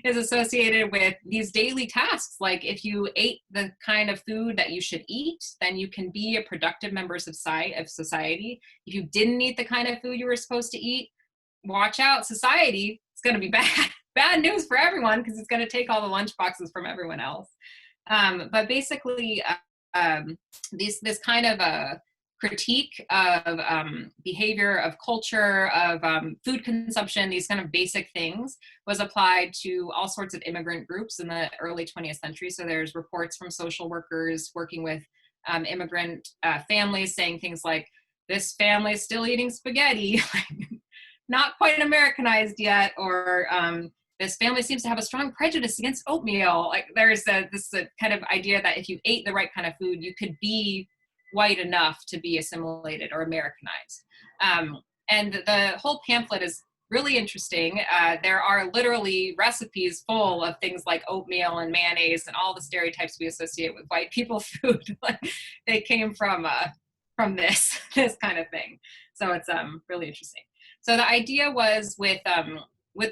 is associated with these daily tasks. Like if you ate the kind of food that you should eat, then you can be a productive member of society. If you didn't eat the kind of food you were supposed to eat, watch out, society, it's going to be bad news for everyone, because it's going to take all the lunch boxes from everyone else. But basically, this kind of a critique of behavior, of culture, of food consumption, these kind of basic things, was applied to all sorts of immigrant groups in the early 20th century. So there's reports from social workers working with immigrant families saying things like, this family is still eating spaghetti, not quite Americanized yet, or this family seems to have a strong prejudice against oatmeal. Like there's this kind of idea that if you ate the right kind of food, you could be white enough to be assimilated or Americanized. And the whole pamphlet is really interesting. There are literally recipes full of things like oatmeal and mayonnaise and all the stereotypes we associate with white people food. They came from this kind of thing. So it's really interesting. So the idea was with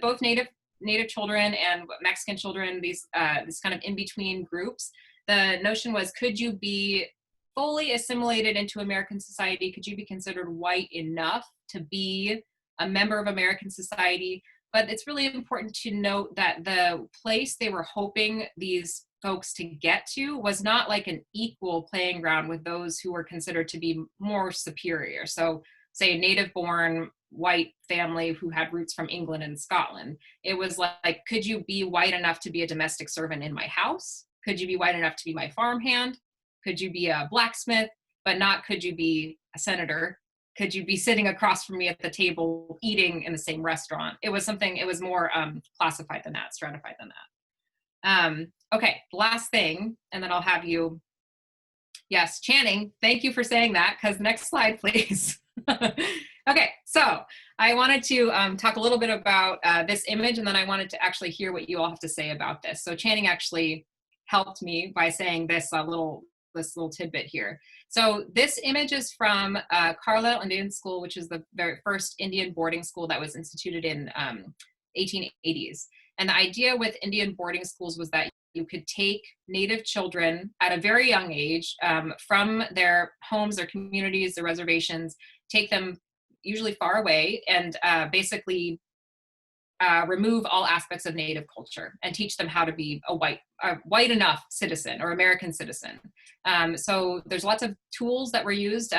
both Native children and Mexican children, these this kind of in-between groups, the notion was, could you be fully assimilated into American society? Could you be considered white enough to be a member of American society? But it's really important to note that the place they were hoping these folks to get to was not like an equal playing ground with those who were considered to be more superior. So say a native-born white family who had roots from England and Scotland. It was like, could you be white enough to be a domestic servant in my house? Could you be white enough to be my farmhand? Could you be a blacksmith? But not could you be a senator? Could you be sitting across from me at the table eating in the same restaurant? It was more classified than that, stratified than that. Okay, last thing, and then I'll have you, yes, Channing, thank you for saying that, because next slide, please. Okay, so I wanted to talk a little bit about this image, and then I wanted to actually hear what you all have to say about this. So Channing actually helped me by saying this little tidbit here. So this image is from Carlisle Indian School, which is the very first Indian boarding school that was instituted in 1880s. And the idea with Indian boarding schools was that you could take Native children at a very young age from their homes, their communities, their reservations, take them usually far away, and basically remove all aspects of Native culture and teach them how to be a white enough citizen or American citizen. So there's lots of tools that were used.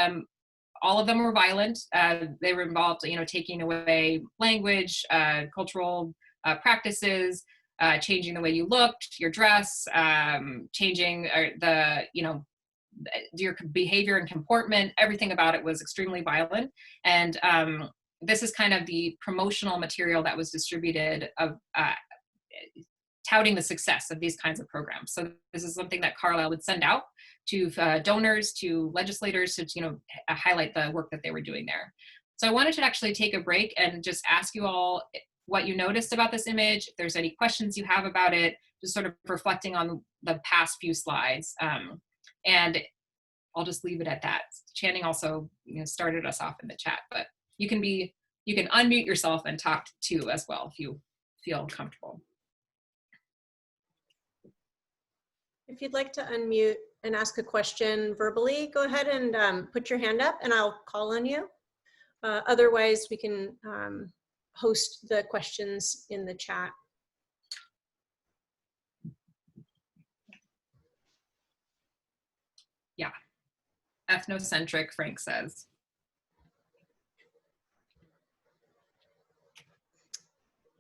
All of them were violent. They were involved, taking away language, cultural practices, changing the way you looked, your dress, changing your behavior and comportment. Everything about it was extremely violent. And this is kind of the promotional material that was distributed of touting the success of these kinds of programs. So this is something that Carlisle would send out to donors, to legislators, to highlight the work that they were doing there. So I wanted to actually take a break and just ask you all what you noticed about this image, if there's any questions you have about it, just sort of reflecting on the past few slides. And I'll just leave it at that. Channing also started us off in the chat, but you can unmute yourself and talk too as well if you feel comfortable. If you'd like to unmute and ask a question verbally, go ahead and put your hand up and I'll call on you. Otherwise, we can host the questions in the chat. Yeah, ethnocentric, Frank says.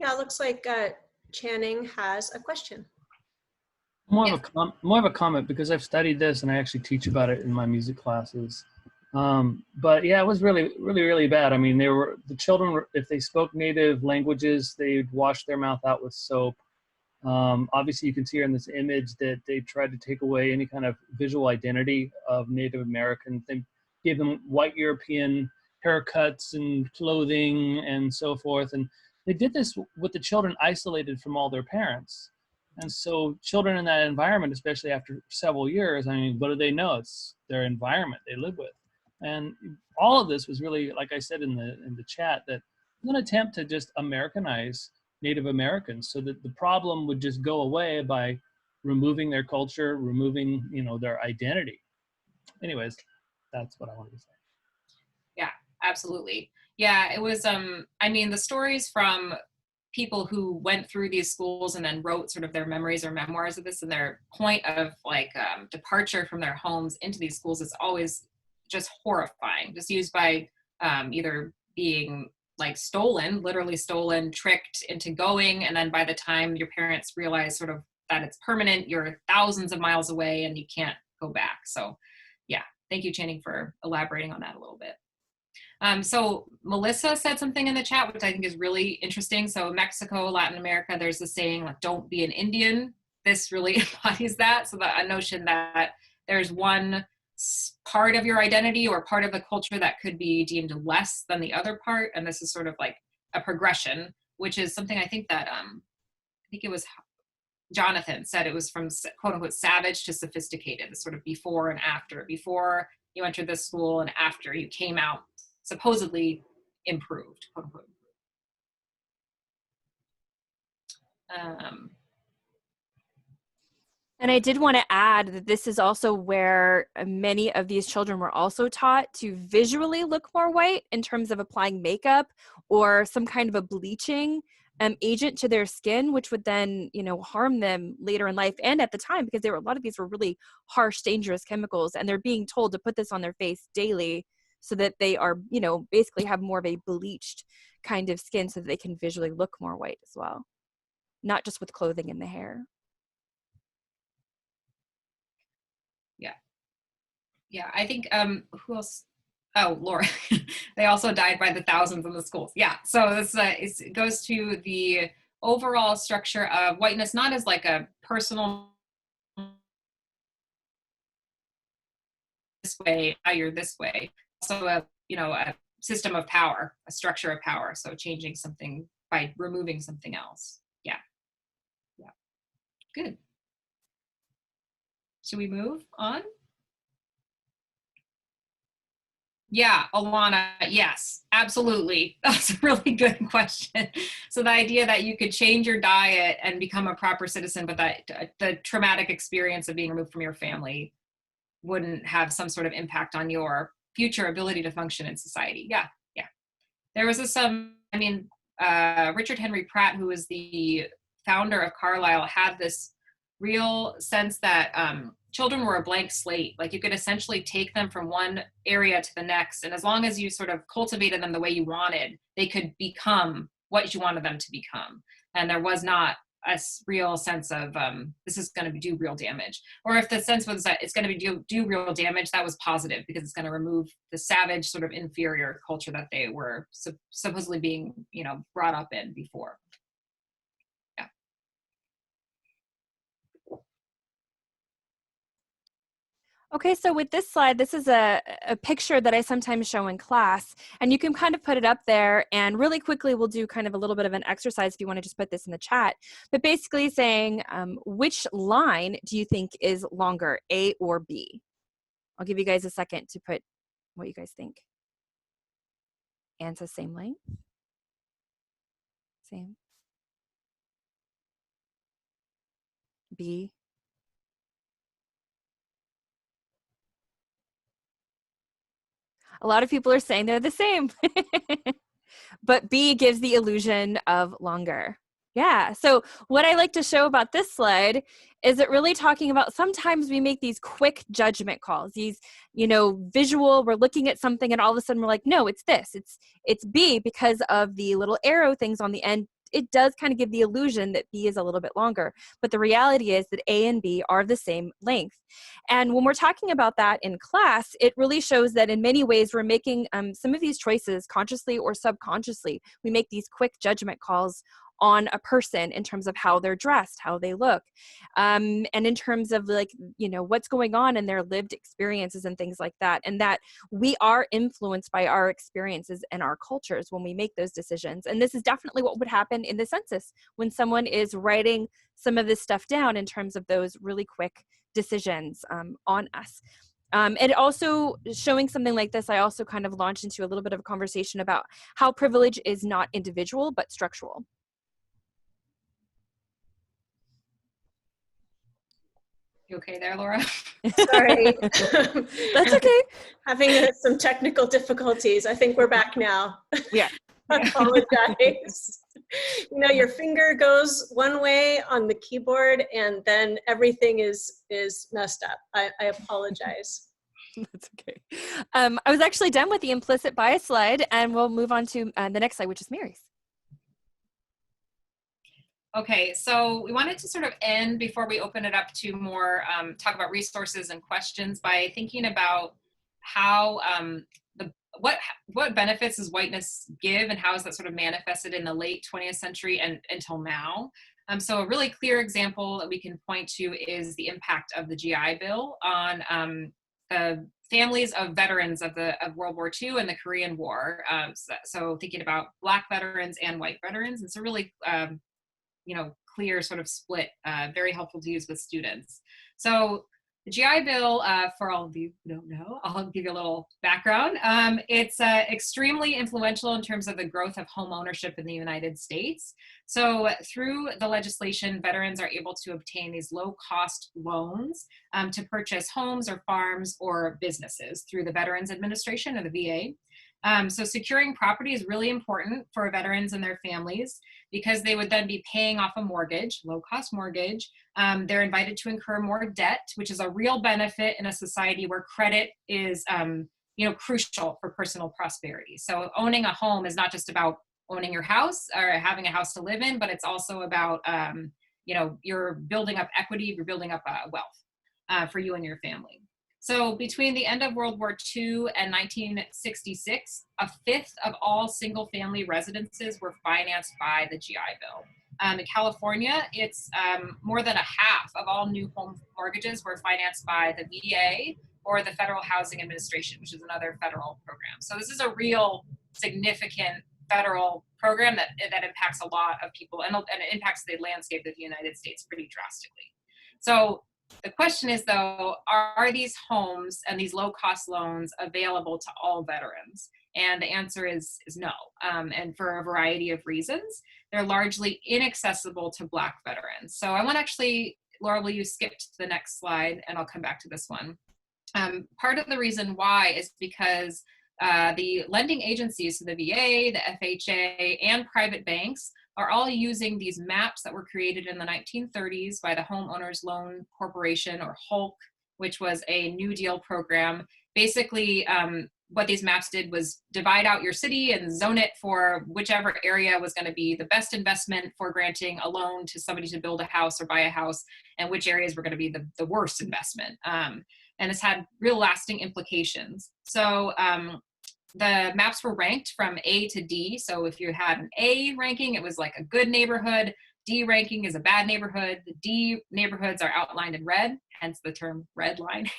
Yeah, it looks like Channing has a question. More of a comment, because I've studied this and I actually teach about it in my music classes. But yeah, it was really, really, really bad. I mean, the children, if they spoke native languages, they'd wash their mouth out with soap. Obviously, you can see here in this image that they tried to take away any kind of visual identity of Native Americans. They gave them white European haircuts and clothing and so forth. And they did this with the children isolated from all their parents. And so children in that environment, especially after several years, I mean, what do they know? It's their environment they live with. And all of this was really, like I said in the chat, that was an attempt to just Americanize Native Americans so that the problem would just go away by removing their culture, removing, you know, their identity. Anyways, that's what I wanted to say. Yeah, absolutely. Yeah, it was, I mean, the stories from people who went through these schools and then wrote sort of their memories or memoirs of this, and their point of like departure from their homes into these schools is always just horrifying, just used by either being like stolen, literally stolen, tricked into going, and then by the time your parents realize sort of that it's permanent, you're thousands of miles away and you can't go back. So yeah, thank you, Channing, for elaborating on that a little bit. So Melissa said something in the chat, which I think is really interesting. So Mexico, Latin America, there's the saying, like, don't be an Indian. This really embodies that. So a notion that there's one part of your identity or part of the culture that could be deemed less than the other part. And this is sort of like a progression, which is something I think that, I think it was Jonathan said, it was from quote unquote savage to sophisticated, the sort of before and after, before you entered this school and after you came out supposedly improved, quote unquote. And I did want to add that this is also where many of these children were also taught to visually look more white in terms of applying makeup or some kind of a bleaching agent to their skin, which would then, you know, harm them later in life and at the time, because a lot of these were really harsh, dangerous chemicals, and they're being told to put this on their face daily so that they are, you know, basically have more of a bleached kind of skin so that they can visually look more white as well, not just with clothing and the hair. Yeah, I think, who else? Oh, Laura. They also died by the thousands in the schools. Yeah, so this it goes to the overall structure of whiteness, not as like a personal this way, now you're this way. Also a, you know, a system of power, a structure of power. So changing something by removing something else. Yeah. Yeah. Good. Should we move on? Yeah, Alana, yes, absolutely. That's a really good question. So the idea that you could change your diet and become a proper citizen, but that the traumatic experience of being removed from your family wouldn't have some sort of impact on your future ability to function in society. Yeah, yeah. There was this, Richard Henry Pratt, who was the founder of Carlisle, had this real sense that children were a blank slate. Like you could essentially take them from one area to the next, and as long as you sort of cultivated them the way you wanted, they could become what you wanted them to become. And there was not a real sense of this is going to do real damage. Or if the sense was that it's going to do real damage, that was positive because it's going to remove the savage sort of inferior culture that they were supposedly being, you know, brought up in before. Okay, so with this slide, this is a picture that I sometimes show in class, and you can kind of put it up there, and really quickly we'll do kind of a little bit of an exercise if you want to just put this in the chat, but basically saying which line do you think is longer, A or B? I'll give you guys a second to put what you guys think. And says same length. Same. B. A lot of people are saying they're the same, but B gives the illusion of longer. Yeah, so what I like to show about this slide is it really talking about sometimes we make these quick judgment calls, these, you know, visual, we're looking at something and all of a sudden we're like, no, it's this, it's B because of the little arrow things on the end. It does kind of give the illusion that B is a little bit longer, but the reality is that A and B are the same length. And when we're talking about that in class, it really shows that in many ways we're making some of these choices consciously or subconsciously. We make these quick judgment calls on a person in terms of how they're dressed, how they look, and in terms of like, you know, what's going on in their lived experiences and things like that. And that we are influenced by our experiences and our cultures when we make those decisions. And this is definitely what would happen in the census when someone is writing some of this stuff down in terms of those really quick decisions on us. And also showing something like this, I also kind of launched into a little bit of a conversation about how privilege is not individual, but structural. You okay there, Laura? Sorry. That's okay. Having some technical difficulties. I think we're back now. Yeah. I apologize. You know, your finger goes one way on the keyboard and then everything is messed up. I apologize. That's okay. I was actually done with the implicit bias slide, and we'll move on to the next slide, which is Mary's. Okay, so we wanted to sort of end before we open it up to more talk about resources and questions by thinking about how what benefits does whiteness give, and how is that sort of manifested in the late 20th century and until now. So a really clear example that we can point to is the impact of the GI Bill on the families of veterans of World War II and the Korean War. So thinking about Black veterans and white veterans, it's a really clear sort of split, very helpful to use with students. So the GI Bill, for all of you who don't know, I'll give you a little background. It's extremely influential in terms of the growth of home ownership in the United States. So through the legislation, veterans are able to obtain these low-cost loans to purchase homes or farms or businesses through the Veterans Administration or the VA. So securing property is really important for veterans and their families because they would then be paying off a mortgage, low-cost mortgage. They're invited to incur more debt, which is a real benefit in a society where credit is, crucial for personal prosperity. So owning a home is not just about owning your house or having a house to live in, but it's also about, you're building up equity, you're building up wealth for you and your family. So between the end of World War II and 1966, a fifth of all single-family residences were financed by the GI Bill. In California, it's more than a half of all new home mortgages were financed by the VA or the Federal Housing Administration, which is another federal program. So this is a real significant federal program that impacts a lot of people and it impacts the landscape of the United States pretty drastically. So the question is, though, are these homes and these low-cost loans available to all veterans? And the answer is no, and for a variety of reasons. They're largely inaccessible to Black veterans. So I want to actually, Laura, will you skip to the next slide, and I'll come back to this one. Part of the reason why is because the lending agencies, so the VA, the FHA, and private banks are all using these maps that were created in the 1930s by the Homeowners Loan Corporation, or HOLC, which was a New Deal program. Basically, what these maps did was divide out your city and zone it for whichever area was going to be the best investment for granting a loan to somebody to build a house or buy a house, and which areas were going to be the worst investment. And this had real lasting implications. So the maps were ranked from A to D. So if you had an A ranking, it was like a good neighborhood. D ranking is a bad neighborhood. The D neighborhoods are outlined in red, hence the term redlining.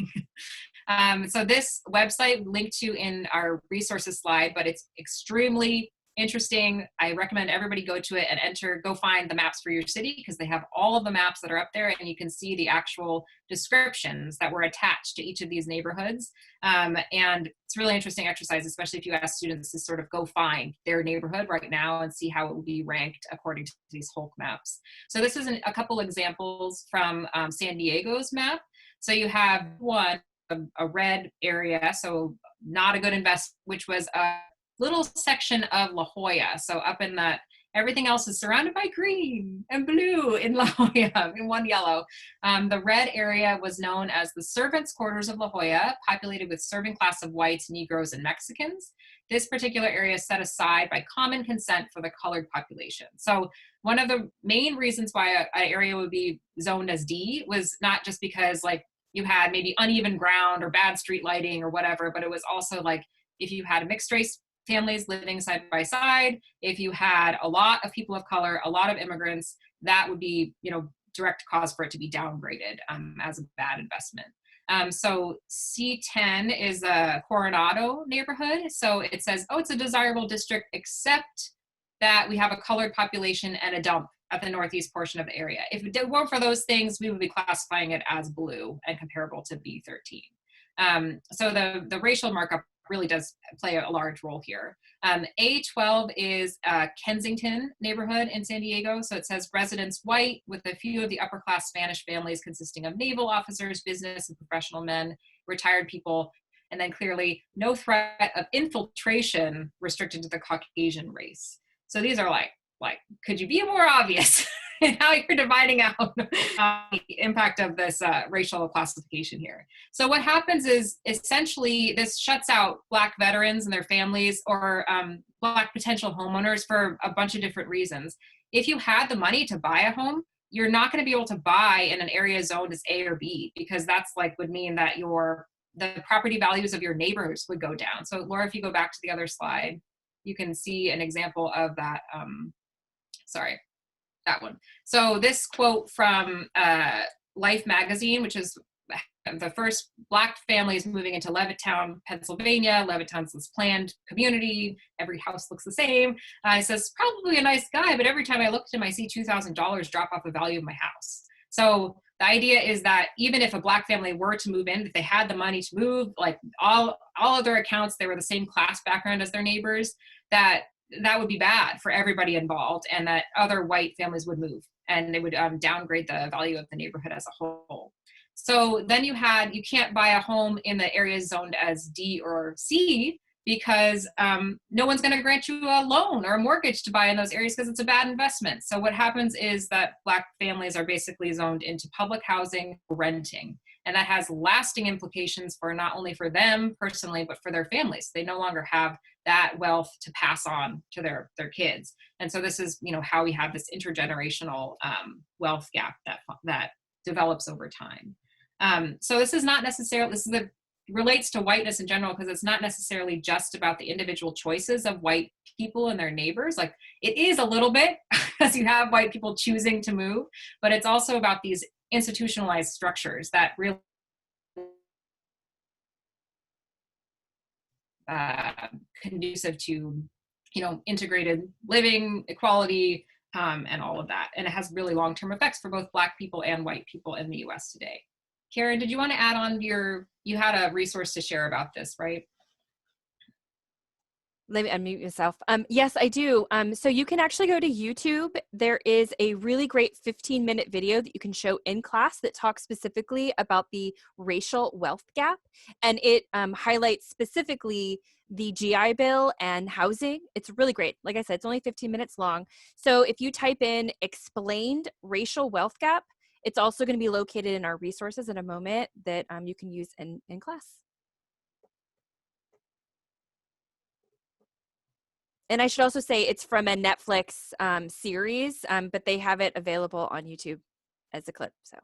So this website linked to in our resources slide, but it's extremely interesting. I recommend everybody go to it and go find the maps for your city, because they have all of the maps that are up there, and you can see the actual descriptions that were attached to each of these neighborhoods. And it's a really interesting exercise, especially if you ask students to sort of go find their neighborhood right now and see how it will be ranked according to these HOLC maps. So this is a couple examples from San Diego's map. So you have one, a red area, so not a good investment, which was a little section of La Jolla. So up in that, everything else is surrounded by green and blue in La Jolla, in one yellow. The red area was known as the servants' quarters of La Jolla, populated with serving class of whites, Negroes, and Mexicans. This particular area is set aside by common consent for the colored population. So one of the main reasons why an area would be zoned as D was not just because like you had maybe uneven ground or bad street lighting or whatever, but it was also like if you had a mixed race families living side by side. If you had a lot of people of color, a lot of immigrants, that would be, direct cause for it to be downgraded as a bad investment. So C10 is a Coronado neighborhood. So it says, oh, it's a desirable district, except that we have a colored population and a dump at the northeast portion of the area. If it weren't for those things, we would be classifying it as blue and comparable to B13. So the racial markup really does play a large role here. A12 is Kensington neighborhood in San Diego. So it says residents white with a few of the upper class Spanish families consisting of naval officers, business and professional men, retired people, and then clearly no threat of infiltration restricted to the Caucasian race. So these are like, could you be more obvious in how you're dividing out the impact of this racial classification here? So what happens is essentially this shuts out Black veterans and their families, or Black potential homeowners, for a bunch of different reasons. If you had the money to buy a home, you're not going to be able to buy in an area zoned as A or B, because that's would mean that the property values of your neighbors would go down. So Laura, if you go back to the other slide, you can see an example of that. That one. So this quote from Life magazine, which is the first Black families moving into Levittown, Pennsylvania. Levittown's this planned community. Every house looks the same. It says, probably a nice guy, but every time I look at him, I see $2,000 drop off the value of my house. So the idea is that even if a Black family were to move in, if they had the money to move, all of their accounts, they were the same class background as their neighbors, that would be bad for everybody involved, and that other white families would move, and they would downgrade the value of the neighborhood as a whole. So then you can't buy a home in the areas zoned as D or C, because no one's going to grant you a loan or a mortgage to buy in those areas because it's a bad investment. So what happens is that Black families are basically zoned into public housing, renting. And that has lasting implications for not only for them personally, but for their families. They no longer have that wealth to pass on to their kids. And so this is, how we have this intergenerational wealth gap that develops over time. So this is not necessarily, relates to whiteness in general, because it's not necessarily just about the individual choices of white people and their neighbors. It is a little bit, because you have white people choosing to move, but it's also about these institutionalized structures that really conducive to, integrated living, equality, and all of that. And it has really long-term effects for both Black people and white people in the US today. Karen, did you want to add on you had a resource to share about this, right? Let me unmute yourself. Yes, I do. So you can actually go to YouTube. There is a really great 15-minute video that you can show in class that talks specifically about the racial wealth gap. And it highlights specifically the GI Bill and housing. It's really great. Like I said, it's only 15 minutes long. So if you type in explained racial wealth gap, it's also going to be located in our resources in a moment that you can use in class. And I should also say it's from a Netflix series, but they have it available on YouTube as a clip. So.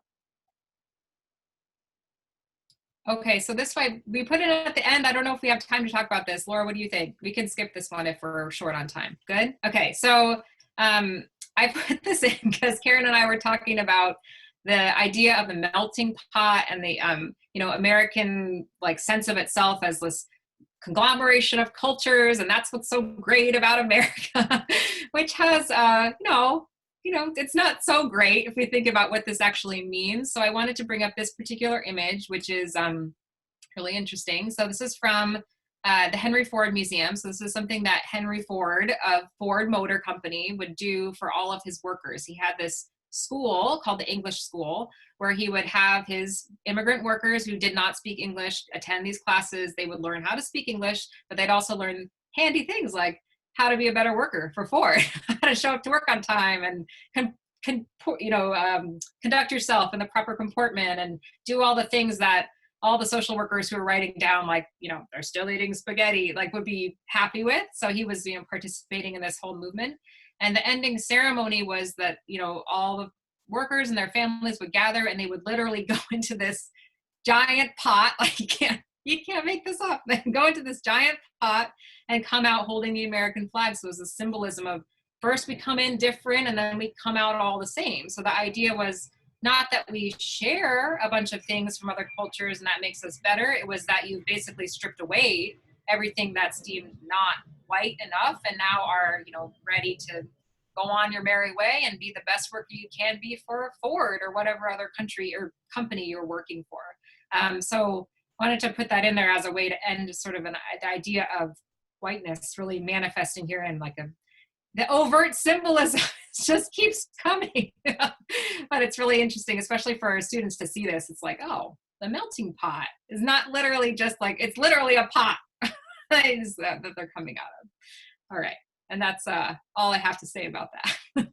Okay, so this way, we put it at the end. I don't know if we have time to talk about this. Laura, what do you think? We can skip this one if we're short on time. Good? Okay, so I put this in because Karen and I were talking about the idea of the melting pot and the American sense of itself as this conglomeration of cultures, and that's what's so great about America, which has it's not so great if we think about what this actually means. So I wanted to bring up this particular image, which is really interesting. So this is from the Henry Ford Museum. So this is something that Henry Ford of Ford Motor Company would do for all of his workers. He had this school called the English School, where he would have his immigrant workers who did not speak English attend these classes. They would learn how to speak English, but they'd also learn handy things like how to be a better worker for Ford, how to show up to work on time, and conduct yourself in the proper comportment, and do all the things that all the social workers who are writing down, they're still eating spaghetti, would be happy with. So he was, participating in this whole movement. And the ending ceremony was that, all the workers and their families would gather, and they would literally go into this giant pot. You can't You can't make this up. They go into this giant pot and come out holding the American flag. So it was a symbolism of first we come in different and then we come out all the same. So the idea was not that we share a bunch of things from other cultures and that makes us better. It was that you basically stripped away everything that's deemed not white enough and now are, you know, ready to go on your merry way and be the best worker you can be for Ford or whatever other country or company you're working for. So wanted to put that in there as a way to end sort of an idea of whiteness really manifesting here in like the overt symbolism just keeps coming. But it's really interesting, especially for our students to see this. It's like, oh, the melting pot is not literally just like, it's literally a pot that they're coming out of. All right. And that's all I have to say about that.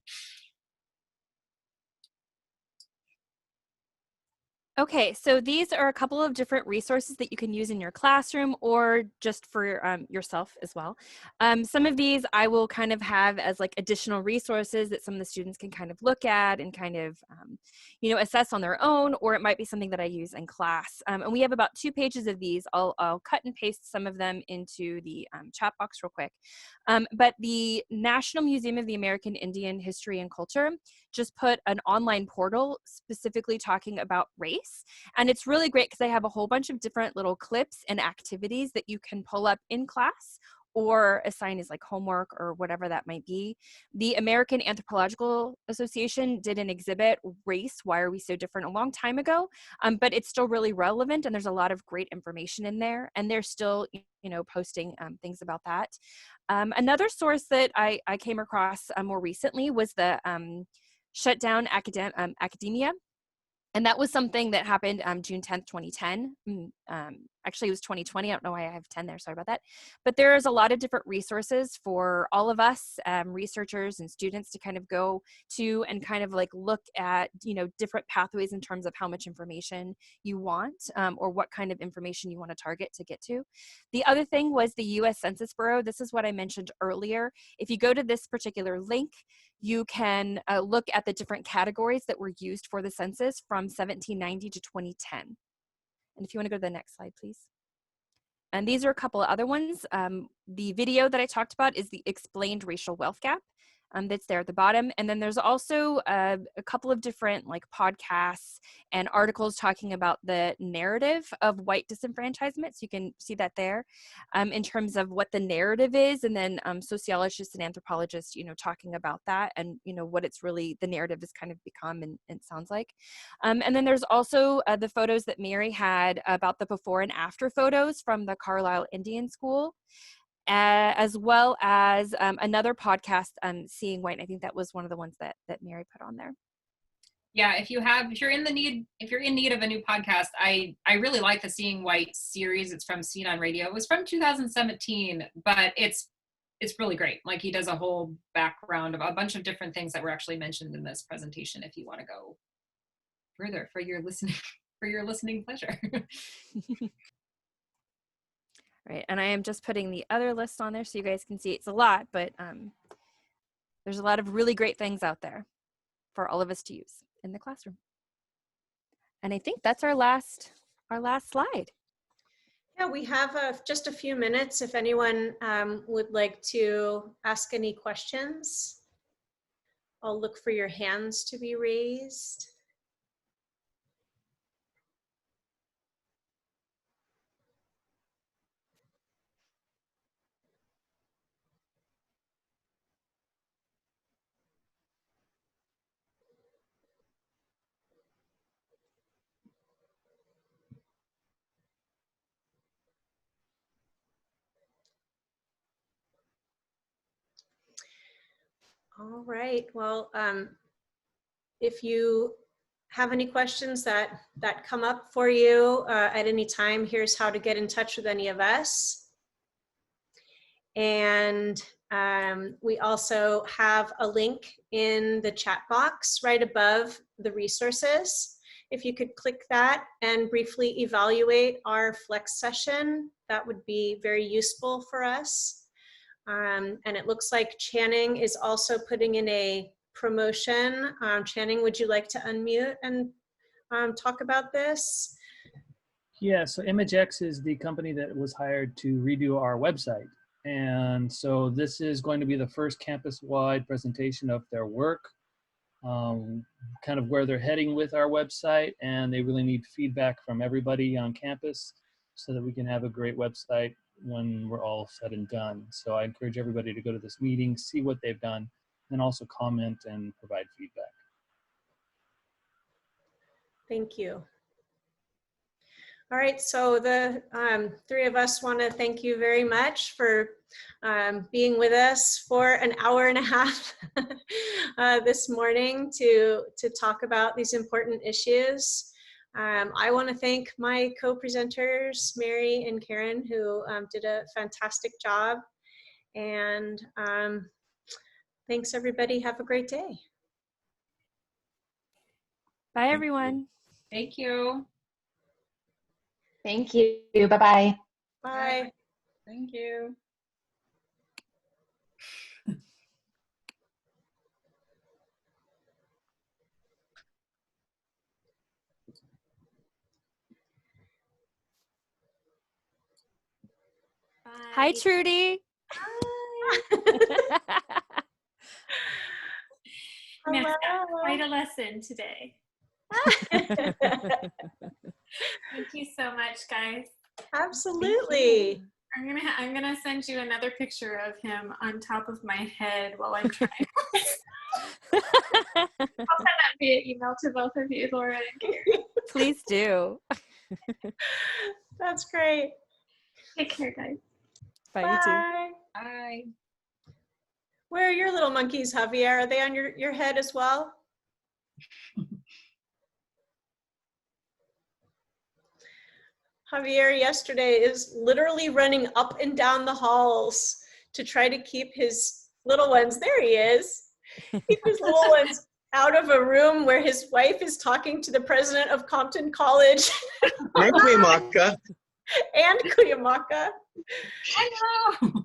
Okay, so these are a couple of different resources that you can use in your classroom or just for yourself as well. Some of these I will kind of have as like additional resources that some of the students can kind of look at and kind of, you know, assess on their own, or it might be something that I use in class. And we have about 2 pages of these. I'll cut and paste some of them into the chat box real quick. But the National Museum of the American Indian History and Culture just put an online portal specifically talking about race. And it's really great because they have a whole bunch of different little clips and activities that you can pull up in class or assign as like homework or whatever that might be. The American Anthropological Association did an exhibit, Race, Why Are We So Different, a long time ago, but it's still really relevant and there's a lot of great information in there and they're still, you know, posting things about that. Another source that I came across more recently was the Shut Down Academia. And that was something that happened June 10th, 2010. Actually, it was 2020. I don't know why I have 10 there. Sorry about that. But there's a lot of different resources for all of us, researchers and students, to kind of go to and kind of like look at, you know, different pathways in terms of how much information you want or what kind of information you want to target to get to. The other thing was the U.S. Census Bureau. This is what I mentioned earlier. If you go to this particular link, you can look at the different categories that were used for the census from 1790 to 2010. And if you want to go to the next slide, please. And these are a couple of other ones. The video that I talked about is the Explained Racial Wealth Gap. That's there at the bottom. And then there's also a couple of different like podcasts and articles talking about the narrative of white disenfranchisement. So you can see that there in terms of what the narrative is. And then sociologists and anthropologists, you know, talking about that and, you know, what it's really, the narrative has kind of become and it sounds like. And then there's also the photos that Mary had about the before and after photos from the Carlisle Indian School. As well as another podcast, Seeing White. I think that was one of the ones that Mary put on there. Yeah, if you're in need of a new podcast, I really like the Seeing White series. It's from Scene on Radio. It was from 2017, but it's really great. Like he does a whole background of a bunch of different things that were actually mentioned in this presentation. If you want to go further for your listening pleasure. Right, and I am just putting the other list on there so you guys can see. It's a lot, but there's a lot of really great things out there for all of us to use in the classroom. And I think that's our last slide. Yeah, we have just a few minutes if anyone would like to ask any questions. I'll look for your hands to be raised. All right, well, if you have any questions that come up for you at any time, here's how to get in touch with any of us. And we also have a link in the chat box right above the resources. If you could click that and briefly evaluate our flex session, that would be very useful for us. And it looks like Channing is also putting in a promotion. Channing, would you like to unmute and talk about this? Yeah, so ImageX is the company that was hired to redo our website. And so this is going to be the first campus-wide presentation of their work, kind of where they're heading with our website, and they really need feedback from everybody on campus so that we can have a great website when we're all said and done. So I encourage everybody to go to this meeting, see what they've done, and also comment and provide feedback. Thank you. All right, so the three of us want to thank you very much for being with us for an hour and a half this morning to talk about these important issues. I want to thank my co-presenters, Mary and Karen, who did a fantastic job. And thanks, everybody. Have a great day. Bye, everyone. Thank you. Thank you. Bye-bye. Bye. Thank you. Hi, Trudy. Yes, quite a lesson today. Thank you so much, guys. Absolutely. I'm gonna send you another picture of him on top of my head while I'm trying. I'll send that via email to both of you, Laura and Carrie. Please do. That's great. Take care, guys. Bye, you too. Bye. Bye. Where are your little monkeys, Javier? Are they on your head as well? Javier yesterday is literally running up and down the halls to try to keep his little ones, there he is, keep his little ones out of a room where his wife is talking to the president of Compton College. And Cuyamaca. And Cuyamaca. I know.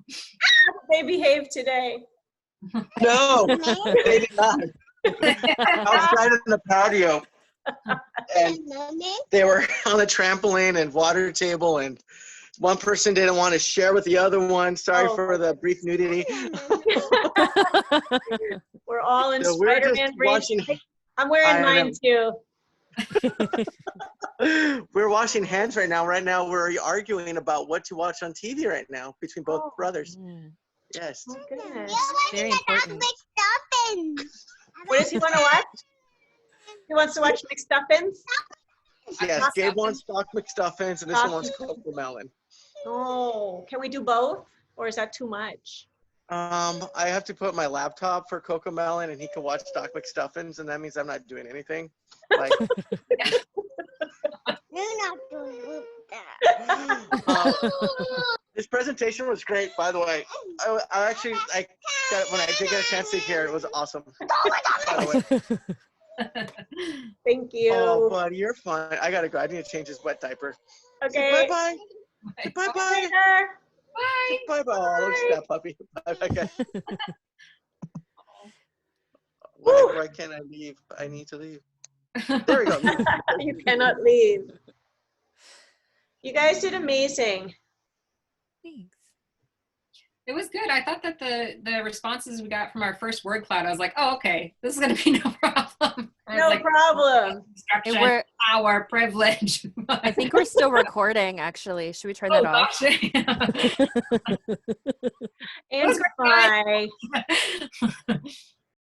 They behaved today. No, they did not. Outside in the patio. And they were on the trampoline and water table, and one person didn't want to share with the other one. Sorry for the brief nudity. We're all in So we're just Spider-Man watching. I'm wearing mine too. We're washing hands right now. Right now, we're arguing about what to watch on TV right now between both brothers. Yes. Oh, goodness. Very important. What does he want to watch? He wants to watch McStuffins? Yes, Gabe wants Doc McStuffins, and this one wants Coco Melon. Oh, can we do both? Or is that too much? I have to put my laptop for Coco Melon, and he can watch Doc McStuffins, and that means I'm not doing anything. Like, You're not doing that. this presentation was great, by the way. I got, when I did get a chance to hear it, it was awesome. By the way. Thank you. Oh, buddy, you're fine. I gotta go. I need to change his wet diaper. Okay. Bye bye. Bye bye. Later. Bye. Bye bye. Oh, look at that puppy. Okay. Why can't I leave? I need to leave. There we go. You cannot leave. You guys did amazing. Thanks. It was good. I thought that the responses we got from our first word cloud, I was like, oh, okay, this is going to be no problem. No problem. Instruction, power, privilege. I think we're still recording, actually. Should we turn that off? Gosh. And goodbye.